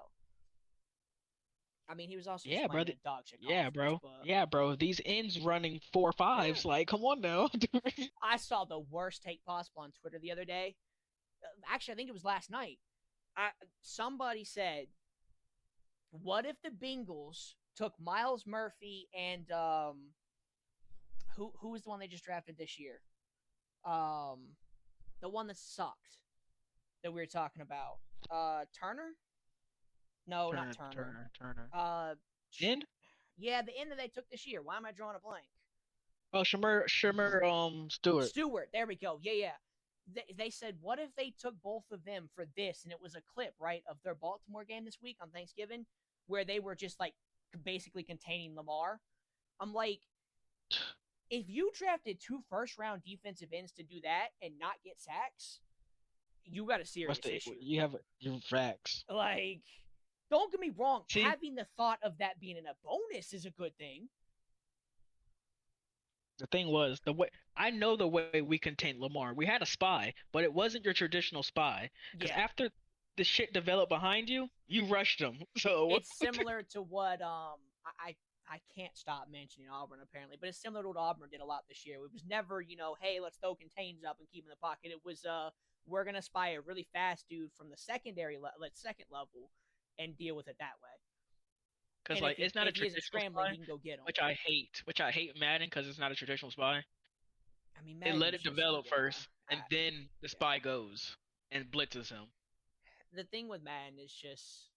I mean, he was also just Yeah, playing brother. at dog shit Yeah, colleges, bro. but Yeah, bro. These ends running 4.5s. yeah. Like, come on now. I saw the worst take possible on Twitter the other day. Actually, I think it was last night. Somebody said, "What if the Bengals took Miles Murphy and who was the one they just drafted this year? Um, the one that sucked that we were talking about. Turner? No, not Turner. Turner. Uh, End? yeah, the end that they took this year. Why am I drawing a blank? Oh, Shimmer, Stewart. Stewart. There we go. Yeah, yeah. They said, what if they took both of them for this? And it was a clip, right, of their Baltimore game this week on Thanksgiving, where they were just like basically containing Lamar. I'm like, if you drafted 2 first-round defensive ends to do that and not get sacks, you got a What's serious the issue. you have your facts? Like, don't get me wrong, See, having the thought of that being in a bonus is a good thing. the thing was the way I know the way we contained Lamar. We had a spy, but it wasn't your traditional spy. Because Yeah. after the shit developed behind you, you rushed him. So It's similar to what I can't stop mentioning Auburn apparently, but it's similar to what Auburn did a lot this year. It was never, hey, let's throw contains up and keep him in the pocket. It was we're gonna spy a really fast dude from the second level and deal with it that way. because And like it's not a if he isn't traditional scrambling, spy, he can go get him. which I hate. Which I hate Madden because it's not a traditional spy. I mean, They let it just, develop yeah, first, and then the spy goes and blitzes him. The thing with Madden is just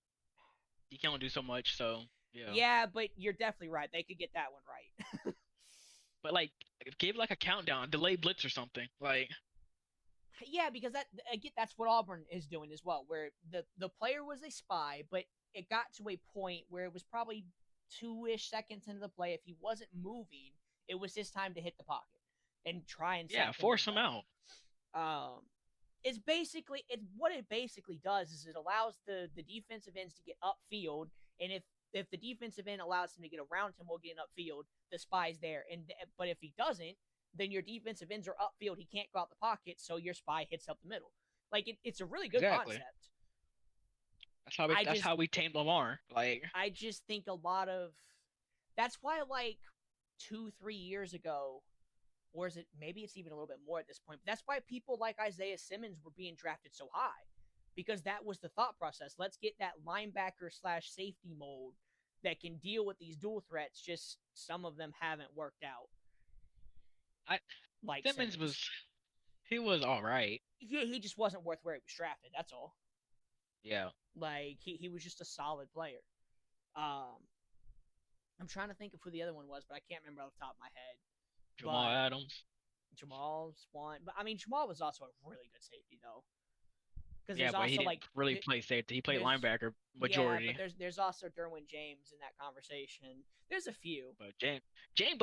You can only do so much, so yeah. Yeah, but you're definitely right. They could get that one right. But like, give like a countdown, delay blitz or something. Like, yeah, because that's what Auburn is doing as well, where the player was a spy, but it got to a point where it was probably 2-ish seconds into the play. If he wasn't moving, it was his time to hit the pocket and try and force him out. It's what it basically does is it allows the defensive ends to get upfield, and if the defensive end allows him to get around him while getting upfield, the spy's there. But if he doesn't, then your defensive ends are upfield. He can't go out the pocket, so your spy hits up the middle. Like it's a really good concept. That's how we tamed Lamar. Like I just think that's why 2-3 years ago, or is it maybe it's even a little bit more at this point, but that's why people like Isaiah Simmons were being drafted so high. Because that was the thought process. Let's get that linebacker / safety mold that can deal with these dual threats. Just some of them haven't worked out. Simmons was all right. Yeah, he just wasn't worth where he was drafted. That's all. Yeah. Like he was just a solid player. I'm trying to think of who the other one was, but I can't remember off the top of my head. Jamal Adams. Jamal's one, but I mean Jamal was also a really good safety though. Because but he didn't really play safety. He played linebacker majority. Yeah, but there's also Derwin James in that conversation. There's a few. But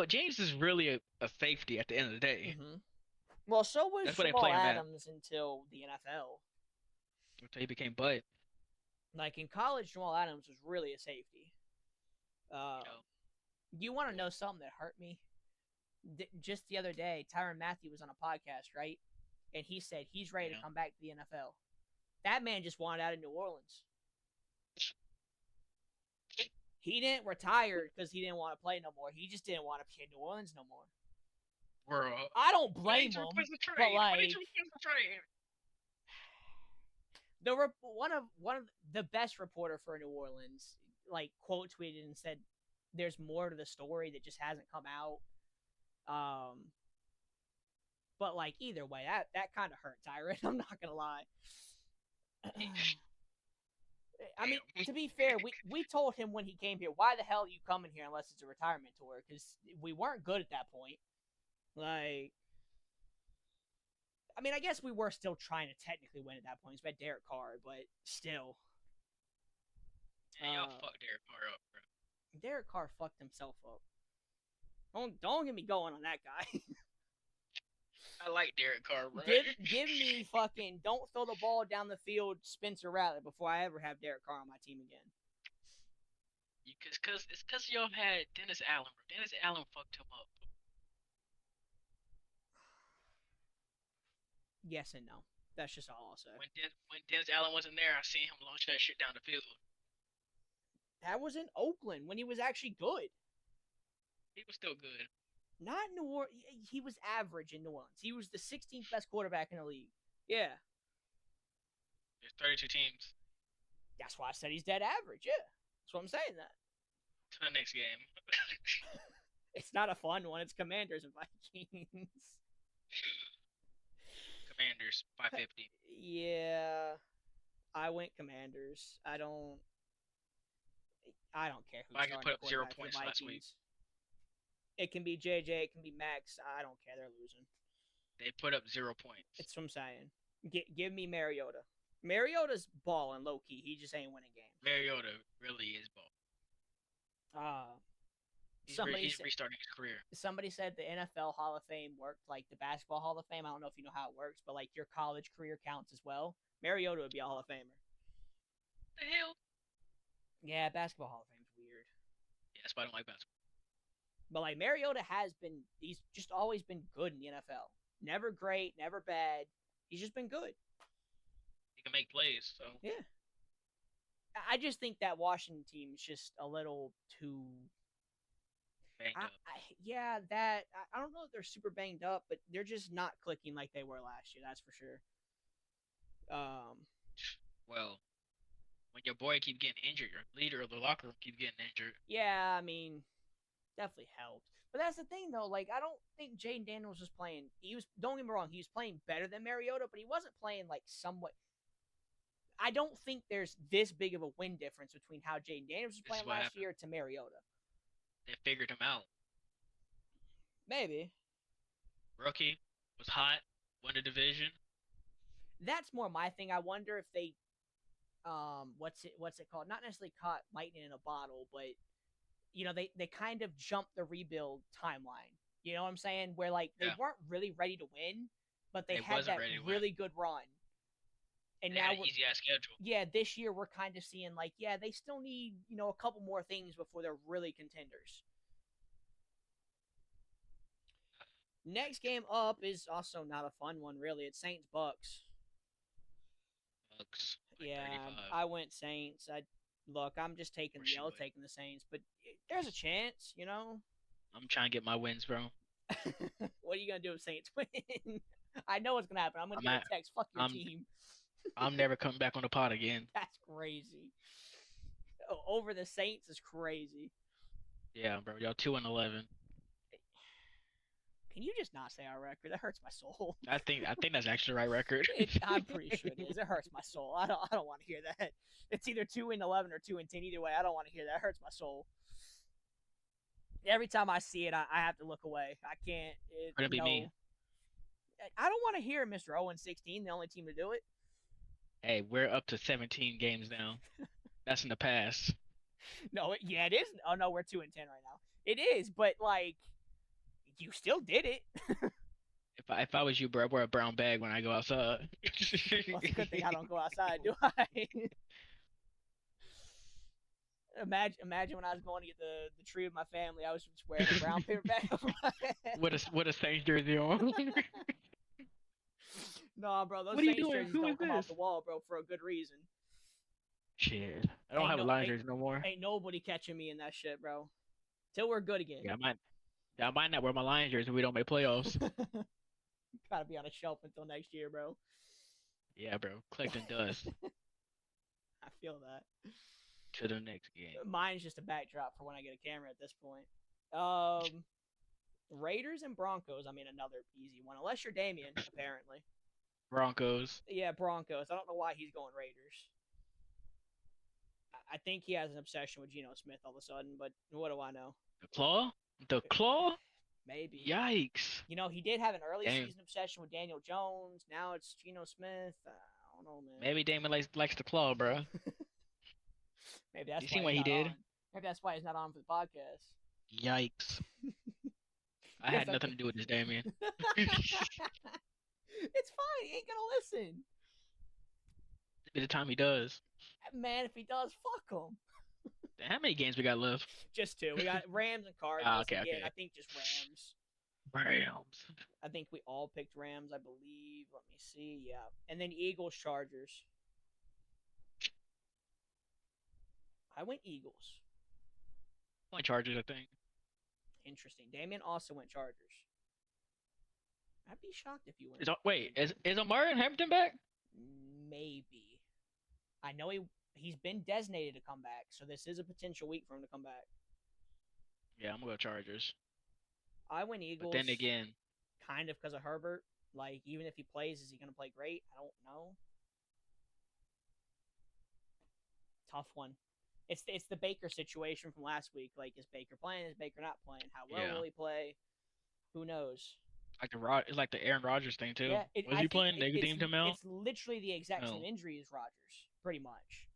James is really a safety at the end of the day. Mm-hmm. Well, so was Jamal Adams until the NFL. Until he became Bud. Like in college, Jamal Adams was really a safety. You want to know something that hurt me? Just the other day, Tyrann Mathieu was on a podcast, right? And he said he's ready to come back to the NFL. That man just wanted out of New Orleans. He didn't retire because he didn't want to play no more. He just didn't want to be in New Orleans no more. I don't blame him, but like one of the best reporter for New Orleans quote tweeted and said, "There's more to the story that just hasn't come out." But either way, that kind of hurt Tyrann. I'm not gonna lie. I mean, to be fair, we told him when he came here, why the hell are you coming here unless it's a retirement tour? Because we weren't good at that point. I mean, I guess we were still trying to technically win at that point. It's about Derek Carr, but still. Yeah, y'all fucked Derek Carr up, bro. Derek Carr fucked himself up. Don't get me going on that guy. I like Derek Carr, bro. Give me fucking don't throw the ball down the field, Spencer Rattler, before I ever have Derek Carr on my team again. It's because y'all had Dennis Allen, bro. Dennis Allen fucked him up. Yes and no. That's just all I'll say. When Dennis Allen wasn't there, I seen him launch that shit down the field. That was in Oakland when he was actually good. He was still good. Not New Orleans. He was average in New Orleans. He was the 16th best quarterback in the league. Yeah. There's 32 teams. That's why I said he's dead average. Yeah. That's what I'm saying that. To the next game. It's not a fun one. It's Commanders and Vikings. Commanders, 550. Yeah. I went Commanders. I don't care who's Vikings put up 0 points last week. It can be JJ, it can be Max. I don't care. They're losing. They put up 0 points. It's what I'm saying. Give me Mariota. Mariota's balling low key. He just ain't winning games. Mariota really is balling. Somebody He's said restarting his career. somebody said the NFL Hall of Fame worked like the Basketball Hall of Fame. I don't know if you know how it works, but like your college career counts as well. Mariota would be a Hall of Famer. What the hell? Yeah, Basketball Hall of Fame's weird. Yeah, that's why I don't like basketball. But like Mariota has been, he's just always been good in the NFL. Never great, never bad. He's just been good. He can make plays, so Yeah. I just think that Washington team is just a little too. banged up. Yeah, that I don't know if they're super banged up, but they're just not clicking like they were last year. That's for sure. Well, when your boy keep getting injured, your leader of the locker room keep getting injured. Yeah, I mean, definitely helped. But that's the thing, though. Like, I don't think Jaden Daniels was playing. He was. Don't get me wrong. He was playing better than Mariota, but he wasn't playing like somewhat. I don't think there's this big of a win difference between how Jaden Daniels was playing last year to Mariota. They figured him out. Maybe. Rookie was hot, won the division. That's more my thing. I wonder if they, what's it called? Not necessarily caught lightning in a bottle, but you know, they kind of jumped the rebuild timeline. You know what I'm saying? Where like they weren't really ready to win, but they had that really good run. And now easy ass schedule. Yeah, this year we're kind of seeing like, yeah, they still need, you know, a couple more things before they're really contenders. Next game up is also not a fun one, really. It's Saints Bucks. Bucks. Yeah, 35. I went Saints. I'm just taking the L, taking the Saints, but there's a chance, you know. I'm trying to get my wins, bro. What are you gonna do if Saints win? I know what's gonna happen. I'm gonna get a text. Fuck your team. I'm never coming back on the pod again. That's crazy. Over the Saints is crazy. Yeah, bro. Y'all 2-11. Can you just not say our record? That hurts my soul. I think that's actually the right record. I'm pretty sure it is. It hurts my soul. I don't want to hear that. It's either 2-11 or 2-10. Either way, I don't want to hear that. It hurts my soul. Every time I see it, I have to look away. I can't. It's gonna be me. I don't want to hear Mr. 0-16, the only team to do it. Hey, we're up to 17 games now. That's in the past. No, it is. Oh no, we're 2-10 right now. It is, but like, you still did it. If I was you, bro, I'd wear a brown bag when I go outside. Well, it's a good thing I don't go outside, do I? Imagine when I was going to get the tree of my family, I was just wearing a brown paper bag over my head. With a Saints jersey on. No, bro, those Saints jerseys don't come off the wall, bro, for a good reason. Shit, I don't have a Lions jersey no more. Ain't nobody catching me in that shit, bro. Till we're good again. Yeah, I might not wear my Lions jersey if we don't make playoffs. Gotta be on a shelf until next year, bro. Yeah, bro, collecting dust. I feel that. To the next game. Mine's just a backdrop for when I get a camera at this point. Raiders and Broncos. I mean, another easy one, unless you're Damien, apparently. Broncos. Yeah, Broncos. I don't know why he's going Raiders. I think he has an obsession with Geno Smith all of a sudden, but what do I know? The claw? The claw? Maybe. Yikes. You know, he did have an early season obsession with Daniel Jones. Now it's Geno Smith. I don't know, man. Maybe Damon likes the claw, bro. Maybe that's you seen what he did? Maybe that's why he's not on for the podcast. Yikes. I had nothing to do with this, Damien. It's fine. He ain't gonna listen. By the time he does. Man, if he does, fuck him. How many games we got left? Just 2. We got Rams and Cardinals. Okay. I think just Rams. Rams. I think we all picked Rams, I believe. Let me see. Yeah. And then Eagles, Chargers. I went Eagles. I went Chargers, I think. Interesting. Damien also went Chargers. I'd be shocked if you went. Is Omari and Hampton back? Maybe. I know he's been designated to come back, so this is a potential week for him to come back. Yeah, I'm gonna go Chargers. I went Eagles. But then again, kind of because of Herbert. Like, even if he plays, is he gonna play great? I don't know. Tough one. It's the Baker situation from last week. Like, is Baker playing? Is Baker not playing? How well will he play? Who knows? It's like the Aaron Rodgers thing too. Yeah, was he playing? They deemed him out. It's literally the exact same injury as Rodgers, pretty much.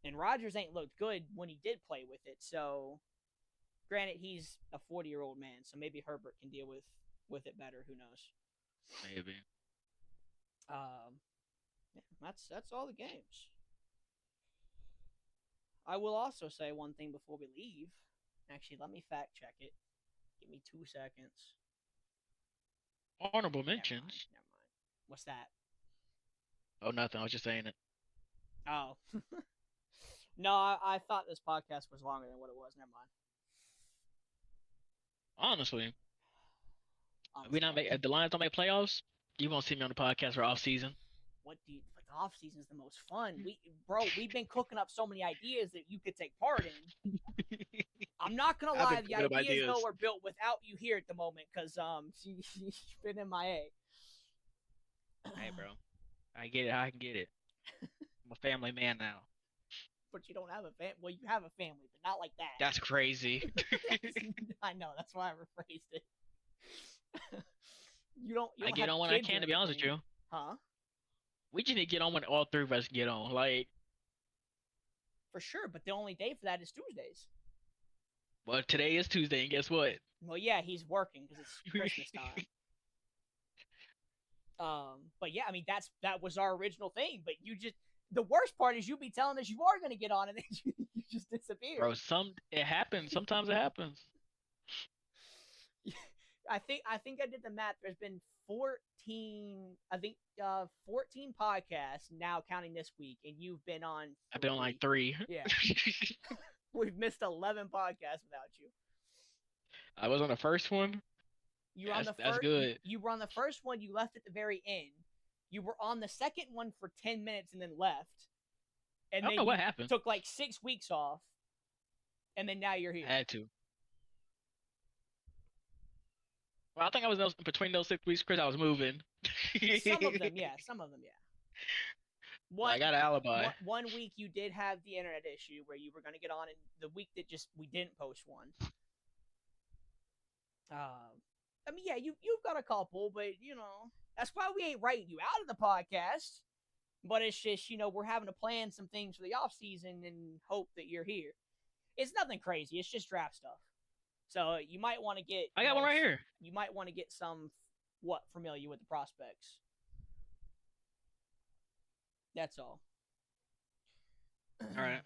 And Rodgers ain't looked good when he did play with it, so Granted, he's a 40-year-old man, so maybe Herbert can deal with it better. Who knows? Maybe. Yeah, that's all the games. I will also say one thing before we leave. Actually, let me fact check it. Give me 2 seconds. Honorable Never mind. mentions. Never mind. What's that? Oh, nothing. I was just saying it. Oh. No, I thought this podcast was longer than what it was. Never mind. Honestly, Honestly, if the Lions don't make playoffs, you won't see me on the podcast for off season. what do you? Like, the off season is the most fun. We've been cooking up so many ideas that you could take part in. I'm not gonna I've been lie, the cooking up ideas though ideas. were built without you here at the moment because you've been MIA. Hey, bro. I get it. I can get it. I'm a family man now. But you don't have a fam. Well, you have a family, but not like that. That's crazy. I know. That's why I rephrased it. You don't I get have on when I kids or can, to be honest with anything. you. Huh? We just need to get on when all three of us get on. Like, For sure, but the only day for that is Tuesdays. well, today is Tuesday, and guess what? Well, yeah, he's working because it's Christmas time. But yeah, I mean that was our original thing. But the worst part is you be telling us you are going to get on, and then you just disappear. Bro, it happens. Sometimes it happens. I think I did the math. There's been 14, I think 14 podcasts now counting this week, and you've been on 3. I've been on like 3. Yeah. We've missed 11 podcasts without you. I was on the first one. You were on the That's first. good. You were on the first one. You left at the very end. You were on the second one for 10 minutes and then left. And I don't then know what you happened. took like 6 weeks off, and then now you're here. I had to. Well, I think I was between those 6 weeks, Chris. I was moving. Some of them, yeah. Some of them, yeah. I got an alibi. One week you did have the internet issue where you were going to get on, and the week that we didn't post one. I mean, yeah, you've got a couple, but that's why we ain't writing you out of the podcast. But it's just we're having to plan some things for the off season and hope that you're here. It's nothing crazy. It's just draft stuff. So you might want to get. I got one right here. You might want to get some familiar with the prospects. That's all. All right.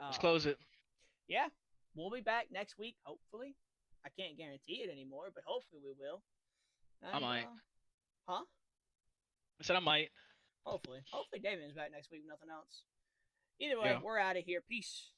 Let's close it. Yeah, we'll be back next week, hopefully. I can't guarantee it anymore, but hopefully we will. And, I might. Huh? I said I might. Hopefully. Hopefully Damon's back next week with nothing else. Either way, We're out of here. Peace.